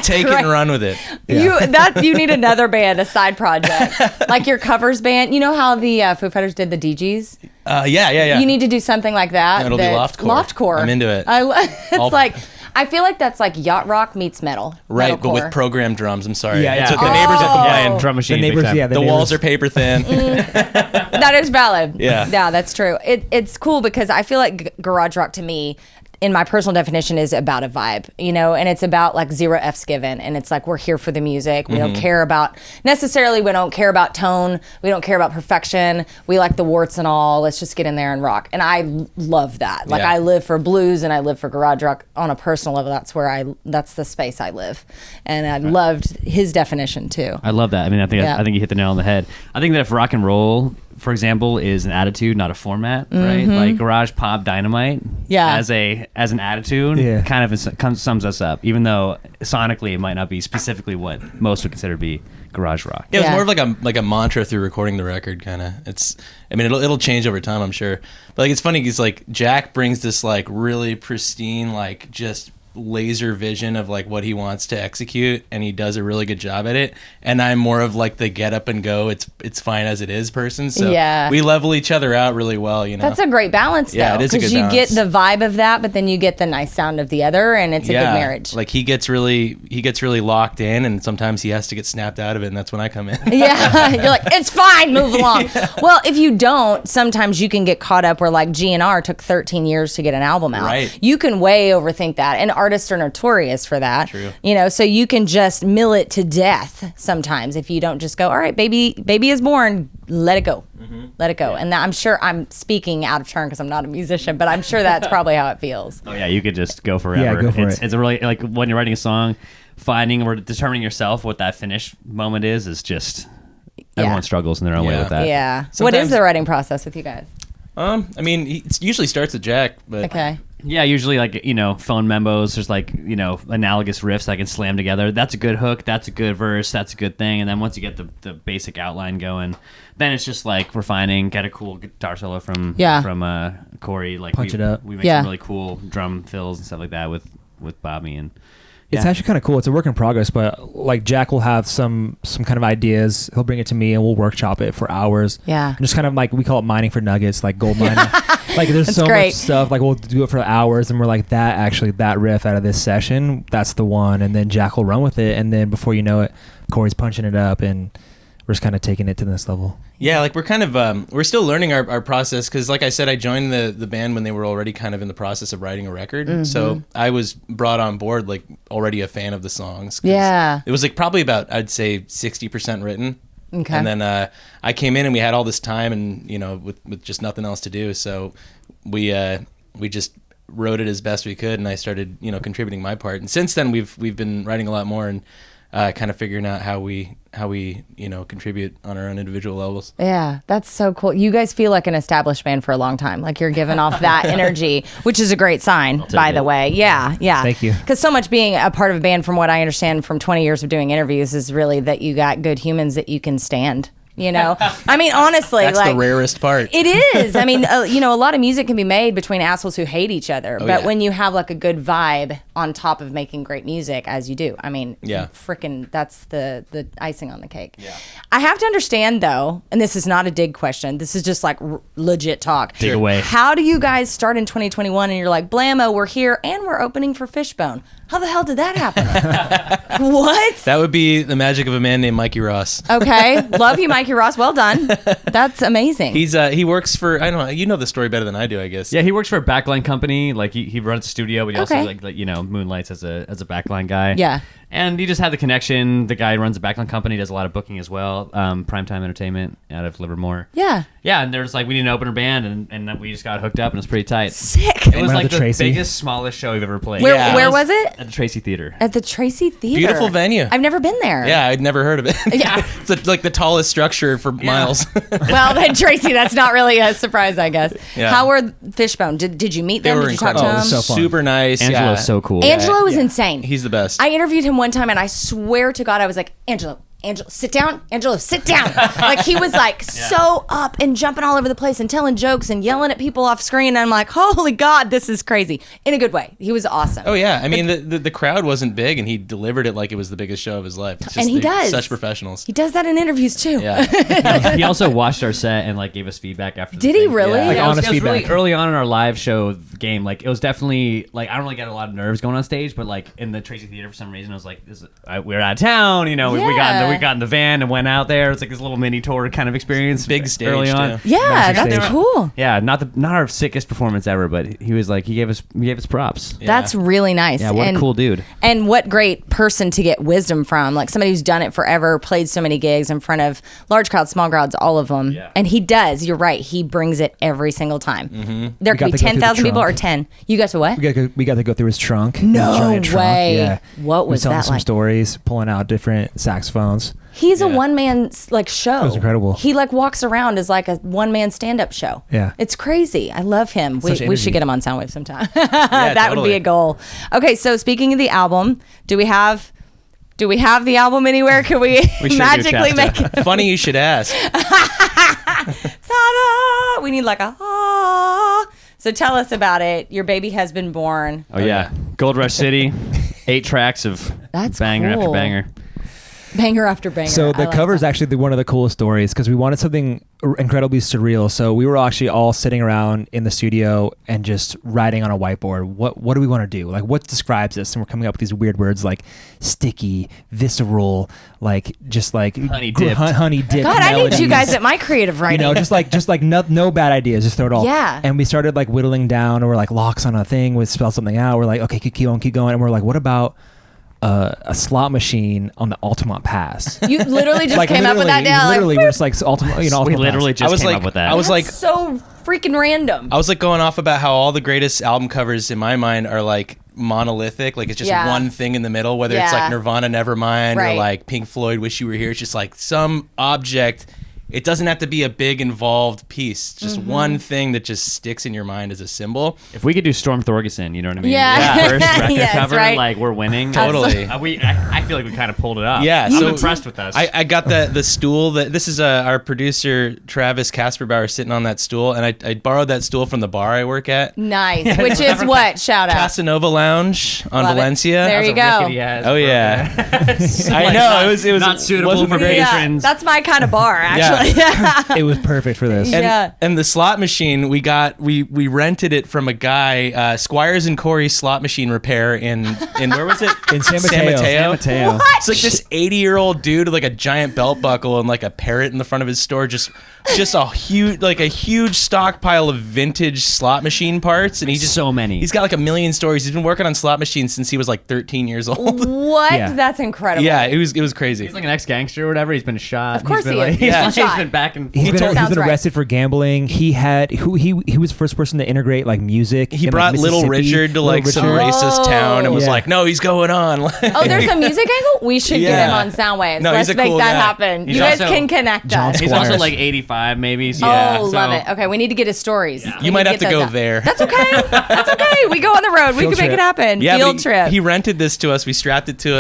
Speaker 10: Take it and run with it.
Speaker 1: You need another band, a side project, like your covers band. You know how the Foo Fighters did the DGs?
Speaker 10: Yeah.
Speaker 1: You need to do something like that.
Speaker 10: Yeah, it'll be loft core.
Speaker 1: Loft core.
Speaker 10: I'm into it.
Speaker 1: It's like, I feel like that's like yacht rock meets metal.
Speaker 10: Right,
Speaker 1: metalcore.
Speaker 10: but with programmed drums. I'm sorry.
Speaker 11: Yeah.
Speaker 10: So the neighbors will complain.
Speaker 11: Drum machine.
Speaker 12: The neighbors,
Speaker 10: The walls are paper thin.
Speaker 1: That is valid.
Speaker 10: Yeah.
Speaker 1: Yeah, that's true. It's cool because I feel like garage rock to me, in my personal definition, is about a vibe, you know, and it's about like zero F's given. And it's like, we're here for the music. We don't care about necessarily, we don't care about tone. We don't care about perfection. We like the warts and all. Let's just get in there and rock. And I love that. Like I live for blues and I live for garage rock on a personal level. That's the space I live. And I loved his definition too.
Speaker 11: I love that. I mean, I think you hit the nail on the head. I think that if rock and roll, for example, is an attitude, not a format, right? Like garage pop dynamite, as an attitude, kind of sums us up. Even though sonically it might not be specifically what most would consider to be garage rock.
Speaker 10: Yeah, it was more of like a mantra through recording the record, kind of. I mean, it'll change over time, I'm sure. But like, it's funny because like Jack brings this like really pristine, like just laser vision of like what he wants to execute, and he does a really good job at it. And I'm more of like the get up and go, it's fine as it is person. So we level each other out really well, you know.
Speaker 1: That's a great balance though.
Speaker 10: Yeah, it is a good balance.
Speaker 1: Because you get the vibe of that, but then you get the nice sound of the other, and it's a good marriage.
Speaker 10: Like he gets really locked in, and sometimes he has to get snapped out of it, and that's when I come in.
Speaker 1: Yeah, you're like, it's fine, move along. Well, if you don't, sometimes you can get caught up where like GNR took 13 years to get an album out.
Speaker 10: Right.
Speaker 1: You can way overthink that, and artists are notorious for that.
Speaker 10: True.
Speaker 1: You know, so you can just mill it to death sometimes if you don't just go, all right, baby is born, let it go. Let it go. And that, I'm sure I'm speaking out of turn because I'm not a musician, but I'm sure that's probably how it feels.
Speaker 11: Oh yeah, you could just go forever.
Speaker 12: Yeah, go for it.
Speaker 11: It's a really, like when you're writing a song, finding or determining yourself what that finish moment is just everyone struggles in their own way with that.
Speaker 1: Yeah. What is the writing process with you guys?
Speaker 10: I mean, it usually starts with Jack, but
Speaker 1: Okay.
Speaker 11: Yeah, usually like, phone memos, there's like, analogous riffs I can slam together. That's a good hook, that's a good verse, that's a good thing. And then once you get the basic outline going, then it's just like refining, get a cool guitar solo from Corey. Like
Speaker 12: Punch it up.
Speaker 11: We make some really cool drum fills and stuff like that with Bobby. And
Speaker 12: it's actually kind of cool. It's a work in progress, but like Jack will have some kind of ideas. He'll bring it to me and we'll workshop it for hours.
Speaker 1: Yeah.
Speaker 12: And just kind of like, we call it mining for nuggets, like gold mining. Like there's
Speaker 1: That's
Speaker 12: so
Speaker 1: great.
Speaker 12: much stuff. Like we'll do it for hours and we're like, that riff out of this session, that's the one. And then Jack will run with it. And then before you know it, Corey's punching it up and we're just kind of taking it to this level.
Speaker 10: Yeah, like we're kind of we're still learning our process because, like I said, I joined the band when they were already kind of in the process of writing a record. So I was brought on board like already a fan of the songs.
Speaker 1: Yeah.
Speaker 10: It was like probably about, I'd say 60% written.
Speaker 1: Okay.
Speaker 10: And then I came in and we had all this time and with just nothing else to do. So we just wrote it as best we could, and I started contributing my part. And since then we've been writing a lot more and kind of figuring out how we contribute on our own individual levels.
Speaker 1: Yeah, that's so cool. You guys feel like an established band for a long time. Like you're giving off that energy, which is a great sign, by the way. Yeah.
Speaker 12: Thank you.
Speaker 1: Because so much being a part of a band, from what I understand from 20 years of doing interviews, is really that you got good humans that you can stand. I mean, honestly,
Speaker 10: that's the rarest part.
Speaker 1: It is. I mean, a lot of music can be made between assholes who hate each other, but when you have like a good vibe on top of making great music, as you do, I mean, freaking, that's the icing on the cake. Yeah. I have to understand though, and this is not a dig question, this is just like legit talk.
Speaker 11: Dig away.
Speaker 1: How do you guys start in 2021 and you're like, blammo, we're here and we're opening for Fishbone? How the hell did that happen? What?
Speaker 10: That would be the magic of a man named Mikey Ross.
Speaker 1: Okay. Love you, Mikey Ross. Well done. That's amazing.
Speaker 10: He works for, I don't know, you know the story better than I do, I guess.
Speaker 11: Yeah, he works for a backline company. Like he runs a studio, but he also like moonlights as a backline guy.
Speaker 1: Yeah.
Speaker 11: And he just had the connection. The guy runs a backline company, does a lot of booking as well. Primetime Entertainment out of Livermore.
Speaker 1: Yeah.
Speaker 11: Yeah, and there's like, we need an opener band, and we just got hooked up, and it was pretty tight.
Speaker 1: Sick.
Speaker 11: It was like the biggest, smallest show we've ever played.
Speaker 1: Where was it?
Speaker 11: At the Tracy Theater.
Speaker 1: At the Tracy Theater.
Speaker 10: Beautiful venue.
Speaker 1: I've never been there.
Speaker 10: Yeah, I'd never heard of it.
Speaker 1: Yeah.
Speaker 10: It's like the tallest structure for miles.
Speaker 1: Well, then Tracy, that's not really a surprise, I guess.
Speaker 10: Yeah.
Speaker 1: How were Fishbone? Did you meet them?
Speaker 10: They were
Speaker 1: Did you talk to them?
Speaker 11: so fun.
Speaker 10: Super nice.
Speaker 11: Angelo's so cool.
Speaker 1: Angelo is insane.
Speaker 10: He's the best.
Speaker 1: I interviewed him one time, and I swear to God, I was like, Angelo, sit down. Angelo, sit down. Like, he was like so up and jumping all over the place and telling jokes and yelling at people off screen. And I'm like, holy God, this is crazy. In a good way. He was awesome.
Speaker 10: Oh, yeah. I mean, the crowd wasn't big, and he delivered it like it was the biggest show of his life. It's just
Speaker 1: And he does.
Speaker 10: Such professionals.
Speaker 1: He does that in interviews, too.
Speaker 10: Yeah.
Speaker 11: He also watched our set and like gave us feedback after.
Speaker 1: Did he really?
Speaker 11: Yeah. Like,
Speaker 12: Like, honest
Speaker 11: it was really
Speaker 12: feedback.
Speaker 11: early on in our live show game. Like, it was definitely like, I don't really get a lot of nerves going on stage, but like in the Tracy Theater for some reason, I was like, we're out of town. You know, we got in the van and went out there. It's like this little mini tour kind of experience.
Speaker 10: Big stage,
Speaker 11: early on.
Speaker 10: too.
Speaker 1: Yeah, that's
Speaker 12: stage.
Speaker 1: cool.
Speaker 11: Yeah, not our sickest performance ever, but he was like, he gave us props.
Speaker 10: Yeah.
Speaker 1: That's really nice.
Speaker 11: Yeah, what a cool dude.
Speaker 1: And what great person to get wisdom from. Like somebody who's done it forever, played so many gigs in front of large crowds, small crowds, all of them.
Speaker 11: Yeah.
Speaker 1: And he does. You're right. He brings it every single time.
Speaker 10: Mm-hmm.
Speaker 1: There
Speaker 12: We
Speaker 1: could
Speaker 12: got
Speaker 1: be
Speaker 12: to go through the
Speaker 1: 10,000 people or
Speaker 12: trunk.
Speaker 1: 10. You got to what?
Speaker 12: We got to go through his trunk.
Speaker 1: No
Speaker 12: his giant trunk.
Speaker 1: way.
Speaker 12: Yeah.
Speaker 1: What was
Speaker 12: He telling
Speaker 1: that
Speaker 12: some
Speaker 1: like?
Speaker 12: stories, pulling out different saxophones.
Speaker 1: He's a one-man like show.
Speaker 12: It was incredible.
Speaker 1: He like walks around as like a one-man stand-up show.
Speaker 12: Yeah.
Speaker 1: It's crazy. I love him.
Speaker 12: Such
Speaker 1: We should
Speaker 12: energy.
Speaker 1: get him on Soundwave sometime. That would be
Speaker 10: totally.
Speaker 1: a goal. Okay, so speaking of the album, do we have the album anywhere? Can we,
Speaker 10: We sure
Speaker 1: magically
Speaker 10: do,
Speaker 1: make
Speaker 10: Chasta. Funny you should ask.
Speaker 1: Ta-da! We need like a ah. So tell us about it. Your baby has been born.
Speaker 11: Oh yeah, Gold Rush City, 8 tracks of
Speaker 1: That's
Speaker 11: banger after
Speaker 1: cool.
Speaker 11: banger.
Speaker 1: Banger after banger.
Speaker 12: So the
Speaker 1: I like
Speaker 12: cover is
Speaker 1: that.
Speaker 12: actually one of the coolest stories because we wanted something incredibly surreal. So we were actually all sitting around in the studio and just writing on a whiteboard. What do we want to do? Like, what describes this? And we're coming up with these weird words like sticky, visceral, like just like
Speaker 11: Honey dipped.
Speaker 12: honey dipped.
Speaker 1: God, I need you
Speaker 12: melodies.
Speaker 1: guys at my creative writing.
Speaker 12: You know, just like no bad ideas, just throw it all.
Speaker 1: Yeah.
Speaker 12: And we started like whittling down, or we're like locks on a thing, we spell something out. We're like, okay, keep going, and we're like, what about a slot machine on the Altamont Pass?
Speaker 1: You literally just
Speaker 12: Like,
Speaker 1: came up with that now.
Speaker 12: Literally,
Speaker 1: Like,
Speaker 12: we're just like Altamont. You know,
Speaker 11: We
Speaker 12: Altamont
Speaker 11: literally
Speaker 12: Pass.
Speaker 11: just
Speaker 10: was
Speaker 11: came
Speaker 10: like-
Speaker 11: up with that.
Speaker 10: I was like,
Speaker 1: so freaking random.
Speaker 10: I was like going off about how all the greatest album covers in my mind are like monolithic, like it's just
Speaker 1: Yeah.
Speaker 10: one thing in the middle, whether it's
Speaker 1: Yeah.
Speaker 10: like Nirvana Nevermind
Speaker 1: Right.
Speaker 10: or like Pink Floyd Wish You Were Here. It's just like some object. It doesn't have to be a big involved piece, just
Speaker 1: Mm-hmm.
Speaker 10: one thing that just sticks in your mind as a symbol.
Speaker 11: if we could do Storm Thorgerson, you know what I mean?
Speaker 1: Yeah.
Speaker 11: First record
Speaker 1: Yes,
Speaker 11: cover,
Speaker 1: right.
Speaker 11: like we're winning.
Speaker 10: Totally.
Speaker 11: I feel like we kind of pulled it off.
Speaker 10: Yeah,
Speaker 11: I'm
Speaker 10: so
Speaker 11: impressed with us.
Speaker 10: I got the stool that this is our producer Travis Kasperbauer sitting on that stool, and I borrowed that stool from the bar I work at,
Speaker 1: Nice. Which is what? Shout out.
Speaker 10: Casanova Lounge on
Speaker 1: Love it.
Speaker 10: Valencia.
Speaker 1: There you go.
Speaker 10: Oh yeah, I know it was
Speaker 11: not suitable
Speaker 10: wasn't
Speaker 11: for
Speaker 10: great.
Speaker 11: patrons.
Speaker 1: Yeah, that's my kind of bar, actually.
Speaker 12: It was perfect for this.
Speaker 10: And,
Speaker 1: Yeah.
Speaker 10: and the slot machine we rented it from a guy, Squires and Corey slot machine repair in where was it?
Speaker 12: In San Mateo.
Speaker 11: San Mateo.
Speaker 10: It's like this 80-year-old dude with like a giant belt buckle and like a parrot in the front of his store, just a huge stockpile of vintage slot machine parts, and
Speaker 11: so many.
Speaker 10: He's got like a million stories. He's been working on slot machines since he was like 13 years old.
Speaker 1: What?
Speaker 12: Yeah.
Speaker 1: That's incredible.
Speaker 10: Yeah, it was crazy.
Speaker 11: He's like an ex-gangster or whatever. He's been shot.
Speaker 1: Of course
Speaker 11: he's been
Speaker 1: he
Speaker 11: like,
Speaker 1: is. He's been
Speaker 11: he's
Speaker 1: shot.
Speaker 11: been back and
Speaker 12: He's
Speaker 11: forth.
Speaker 12: been
Speaker 1: Sounds right.
Speaker 12: arrested for gambling. He was the first person to integrate like music.
Speaker 10: He
Speaker 12: in,
Speaker 10: brought
Speaker 12: like,
Speaker 10: Little
Speaker 12: Mississippi.
Speaker 10: Richard to
Speaker 12: Little
Speaker 10: like some
Speaker 12: Richard.
Speaker 10: racist town and was
Speaker 12: Yeah.
Speaker 10: like, "No, he's going on."
Speaker 1: Oh, there's a music angle? We should get
Speaker 10: Yeah.
Speaker 1: him on Soundwaves.
Speaker 10: No,
Speaker 1: Let's
Speaker 10: he's a
Speaker 1: make
Speaker 10: cool
Speaker 1: that
Speaker 10: guy.
Speaker 1: happen.
Speaker 11: He's
Speaker 1: You guys
Speaker 11: also
Speaker 1: can connect
Speaker 12: John
Speaker 1: us.
Speaker 11: He's also
Speaker 12: Squires.
Speaker 11: like 85 maybe. So,
Speaker 10: Yeah.
Speaker 1: Oh,
Speaker 11: so-
Speaker 1: love it. Okay, we need to get his stories. We
Speaker 10: You might
Speaker 1: need
Speaker 10: have
Speaker 1: get
Speaker 10: to go
Speaker 1: those out.
Speaker 10: there.
Speaker 1: That's okay. That's okay. We go on the road. We
Speaker 12: Field
Speaker 1: can make
Speaker 12: trip.
Speaker 1: it happen.
Speaker 10: Yeah,
Speaker 1: Field
Speaker 10: but
Speaker 1: trip.
Speaker 10: He rented this to us. We strapped it to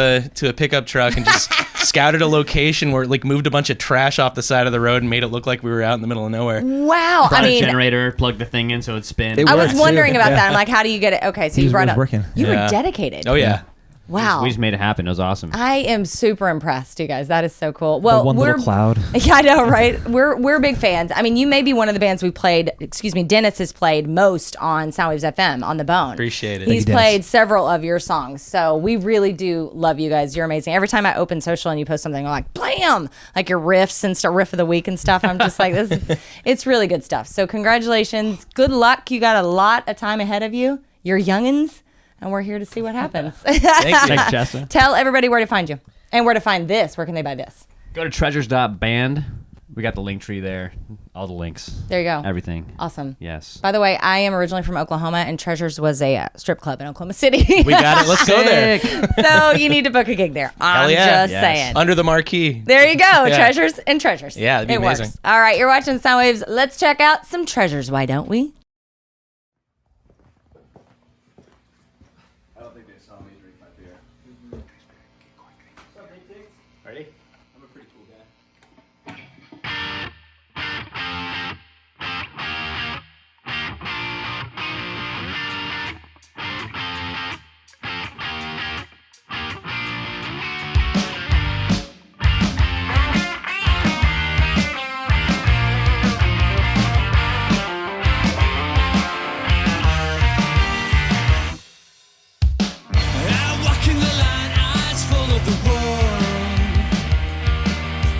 Speaker 10: a pickup truck and just scouted a location where it like moved a bunch of trash off the side of the road and made it look like we were out in the middle of nowhere.
Speaker 1: Wow.
Speaker 11: Brought
Speaker 1: I
Speaker 11: a
Speaker 1: mean,
Speaker 11: generator, plugged the thing in so it'd spin.
Speaker 12: It
Speaker 1: I was
Speaker 12: works,
Speaker 1: wondering
Speaker 12: too.
Speaker 1: about
Speaker 12: Yeah.
Speaker 1: that. I'm like, how do you get it? Okay, so
Speaker 12: He
Speaker 1: you
Speaker 12: was
Speaker 1: brought up.
Speaker 12: working.
Speaker 1: You were
Speaker 10: Yeah.
Speaker 1: dedicated.
Speaker 10: Oh yeah.
Speaker 1: Wow.
Speaker 11: We just made it happen. It was awesome.
Speaker 1: I am super impressed, you guys. That is so cool. Well,
Speaker 12: The one
Speaker 1: we're
Speaker 12: little cloud.
Speaker 1: Yeah, I know, right? We're big fans. I mean, you may be one of the bands we played. Excuse me, Dennis has played most on Soundwaves FM on the Bone.
Speaker 10: Appreciate it.
Speaker 1: He's
Speaker 12: Thank you,
Speaker 1: played
Speaker 12: Dennis.
Speaker 1: several of your songs, so we really do love you guys. You're amazing. Every time I open social and you post something, I'm like, blam, like your riffs and riff of the week and stuff. I'm just like, it's really good stuff. So congratulations, good luck. You got a lot of time ahead of you. You're youngins. and we're here to see what happens.
Speaker 10: Thank you.
Speaker 11: Thanks, Chasta.
Speaker 1: Tell everybody where to find you and where to find this. Where can they buy this?
Speaker 11: Go to treasures.band. We got the link tree there. All the links.
Speaker 1: There you go.
Speaker 11: Everything.
Speaker 1: Awesome.
Speaker 11: Yes.
Speaker 1: By the way, I am originally from Oklahoma, and Treasures was a strip club in Oklahoma City.
Speaker 10: We got it. Let's go there.
Speaker 1: So you need to book a gig there. I'm just saying.
Speaker 10: Under the marquee.
Speaker 1: There you go.
Speaker 10: Yeah.
Speaker 1: Treasures and Treasures.
Speaker 10: Yeah, that'd be amazing.
Speaker 1: Works. All right, you're watching Soundwaves. Let's check out some treasures, why don't we?
Speaker 2: I don't think they saw me drink my beer. Ready? I'm a pretty cool guy.
Speaker 6: I walk in the line, eyes full of the world.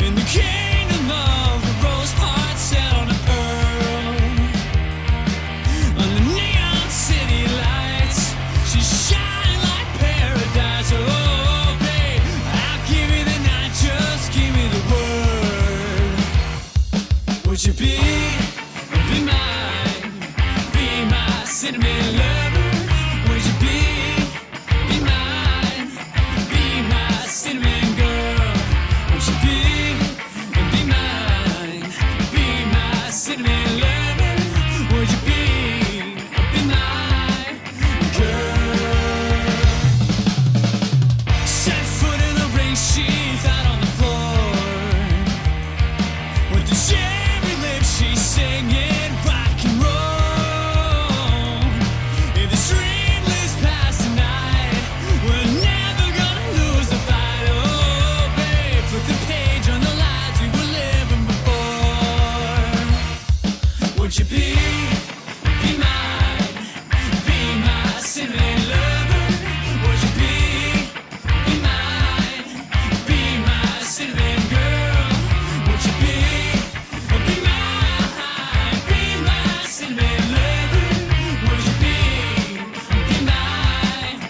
Speaker 6: In the kingdom of the rose heart set on a pearl. Under neon city lights, she shine like paradise. Oh, babe, I'll give you the night, just give me the word. Would you be mine, be my cinnamon lover? Would you be mine, be my cinnamon girl? Would you be mine, be my cinnamon lover? Would you be my girl? Set foot in the ring, she's out on the floor. With the cherry lips, she's singing rock and roll. If the stream lives past tonight, we're never gonna lose the fight. Oh, babe, flip the page on the lives we were living before. Would you be mine, be my cinnamon lover? Would you be mine, be my cinnamon girl? Would you be mine, be my cinnamon lover? Would you be mine,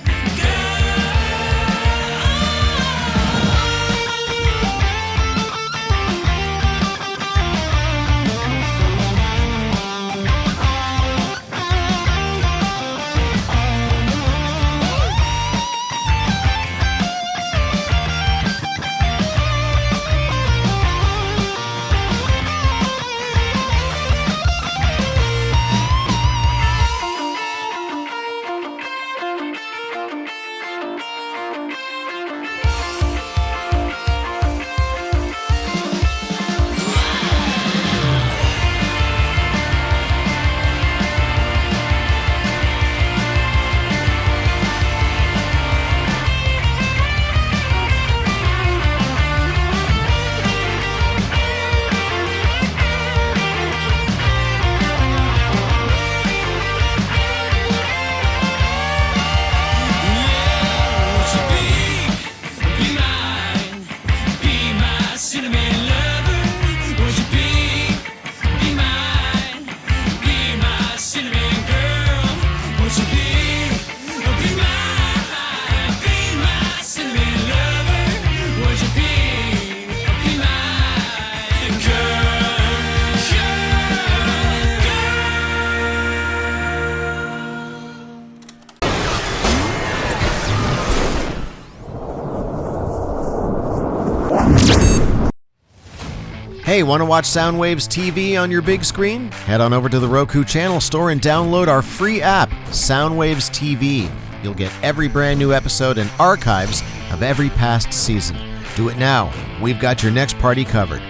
Speaker 3: Hey, want to watch Soundwaves TV on your big screen? Head on over to the Roku channel store and download our free app, Soundwaves TV. You'll get every brand new episode and archives of every past season. Do it now. We've got your next party covered.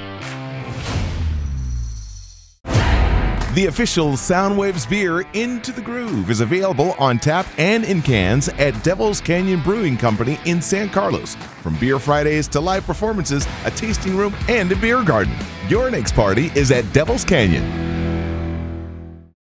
Speaker 4: The official Soundwaves beer, Into the Groove, is available on tap and in cans at Devil's Canyon Brewing Company in San Carlos. From beer Fridays to live performances, a tasting room, and a beer garden. Your next party is at Devil's Canyon.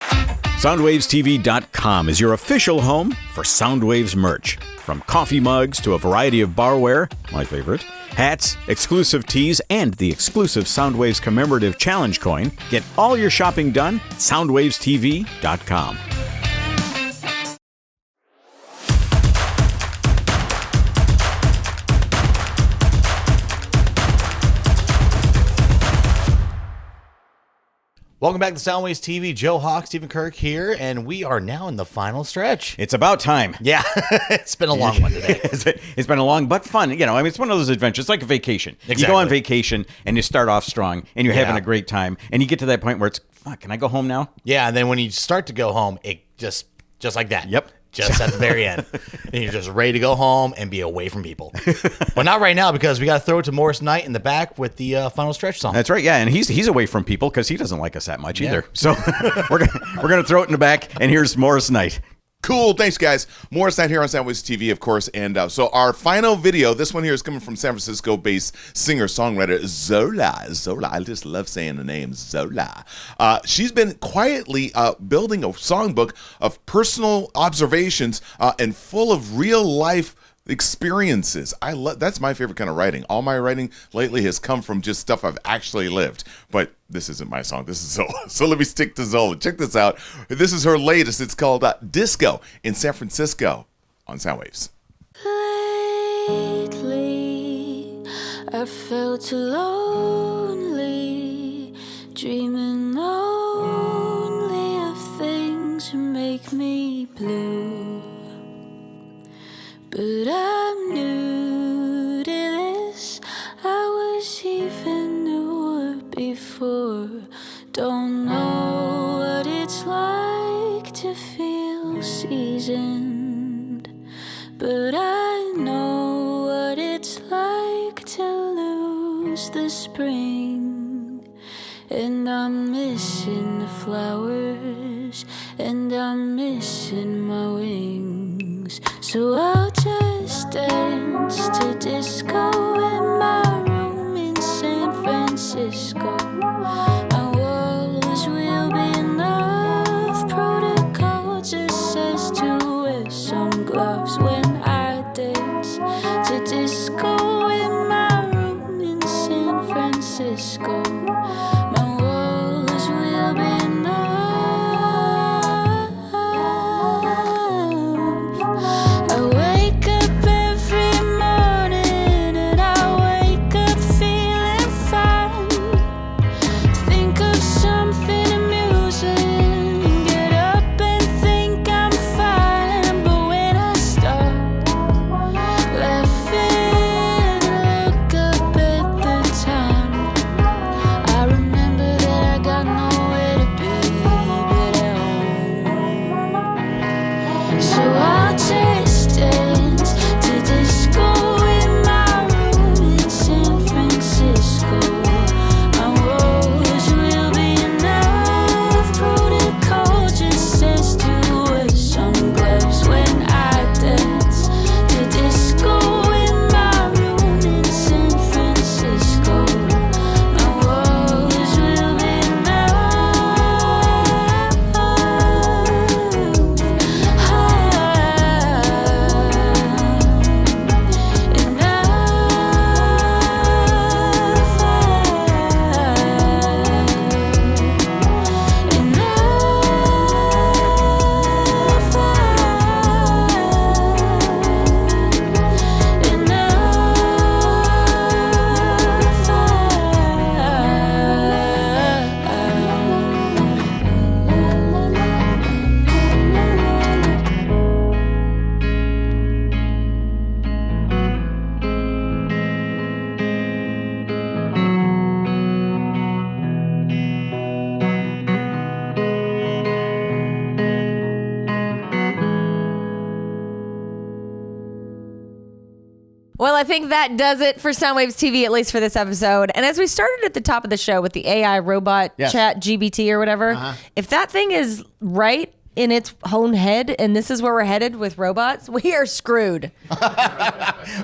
Speaker 2: SoundwavesTV.com is your official home for Soundwaves merch. From coffee mugs to a variety of barware, my favorite, hats, exclusive tees, and the exclusive Soundwaves commemorative challenge coin. Get all your shopping done at SoundwavesTV.com.
Speaker 8: Welcome back to Soundwaves TV. Joe Hawk, Stephen Kirk here, and we are now in the final stretch.
Speaker 2: It's about time.
Speaker 8: Yeah, it's been a long one today.
Speaker 2: It's been a long but fun. You know, I mean, it's one of those adventures. It's like a vacation.
Speaker 8: Exactly.
Speaker 2: You go on vacation and you start off strong and you're having a great time, and you get to that point where it's, fuck, can I go home now?
Speaker 8: Yeah, and then when you start to go home, it just like that.
Speaker 2: Yep.
Speaker 8: Just at the very end. And you're just ready to go home and be away from people. But not right now, because we got to throw it to Morris Knight in the back with the final stretch song.
Speaker 2: That's right, yeah, and he's away from people because he doesn't like us that much either. So we're gonna throw it in the back, and here's Morris Knight.
Speaker 4: Cool. Thanks, guys. Morris Knight here on Soundwaves TV, of course. And so our final video, this one here is coming from San Francisco-based singer-songwriter Zola. Zola. I just love saying the name Zola. She's been quietly building a songbook of personal observations and full of real-life experiences. That's my favorite kind of writing. All my writing lately has come from just stuff I've actually lived. But this isn't my song. This is Zola. So let me stick to Zola. Check this out. This is her latest. It's called Disco in San Francisco on Soundwaves.
Speaker 13: Lately, I felt lonely, dreaming only of things that make me blue. But I'm new to this. I was even newer before. Don't know what it's like to feel seasoned, but I know what it's like to lose the spring. And I'm missing the flowers, and I'm missing my wings. So I'll just dance to disco in my room in San Francisco. My walls will be enough. Protocol just says to wear some gloves when I dance to disco in my room in San Francisco. My walls will be enough.
Speaker 1: Well, I think that does it for Soundwaves TV, at least for this episode. And as we started at the top of the show with the AI robot Chat GPT or whatever, if that thing is right in its own head and this is where we're headed with robots, we are screwed.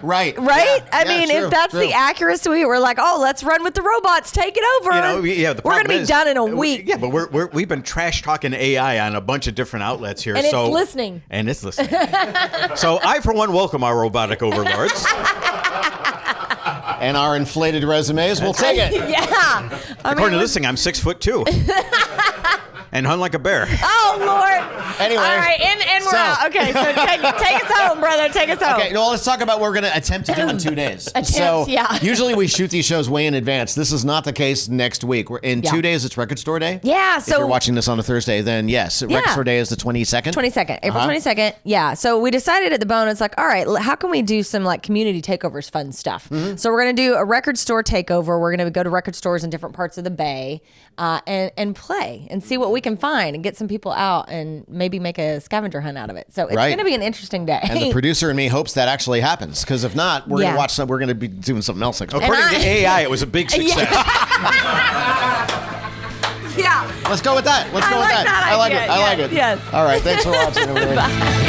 Speaker 3: Right.
Speaker 1: Yeah. I mean, if that's the accuracy, we're like, oh, let's run with the robots, take it over.
Speaker 2: You know, yeah,
Speaker 1: we're going to be done in a week.
Speaker 2: Yeah, but we've been trash talking AI on a bunch of different outlets here.
Speaker 1: And it's listening.
Speaker 2: And it's listening. So I, for one, welcome our robotic overlords.
Speaker 3: And our inflated resumes, we'll take it.
Speaker 1: Yeah.
Speaker 2: According to this thing, I'm 6'2". and hunt like a bear.
Speaker 1: Oh, Lord.
Speaker 3: Anyway.
Speaker 1: All right, and we're out. Okay, so take us home, brother. Take us home.
Speaker 3: Okay, well, let's talk about what we're going to attempt to do in 2 days.
Speaker 1: Yeah.
Speaker 3: Usually we shoot these shows way in advance. This is not the case next week. In 2 days, it's Record Store Day.
Speaker 1: Yeah, so
Speaker 3: if you're watching this on a Thursday, then yes, Record Store Day is the 22nd.
Speaker 1: 22nd, April 22nd. Yeah, so we decided at the Bone, it's like, all right, how can we do some like community takeovers, fun stuff? So we're going to do a record store takeover. We're going to go to record stores in different parts of the Bay and play and see what we can find and get some people out and maybe make a scavenger hunt out of it. So it's going to be an interesting day.
Speaker 3: And the producer and me hopes that actually happens, because if not, we're going to watch we're going to be doing something else next week.
Speaker 2: According to AI, it was a big success.
Speaker 1: Yeah.
Speaker 3: Let's go with that. I like it.
Speaker 1: Yes.
Speaker 3: All right. Thanks for watching, everybody.
Speaker 1: Bye.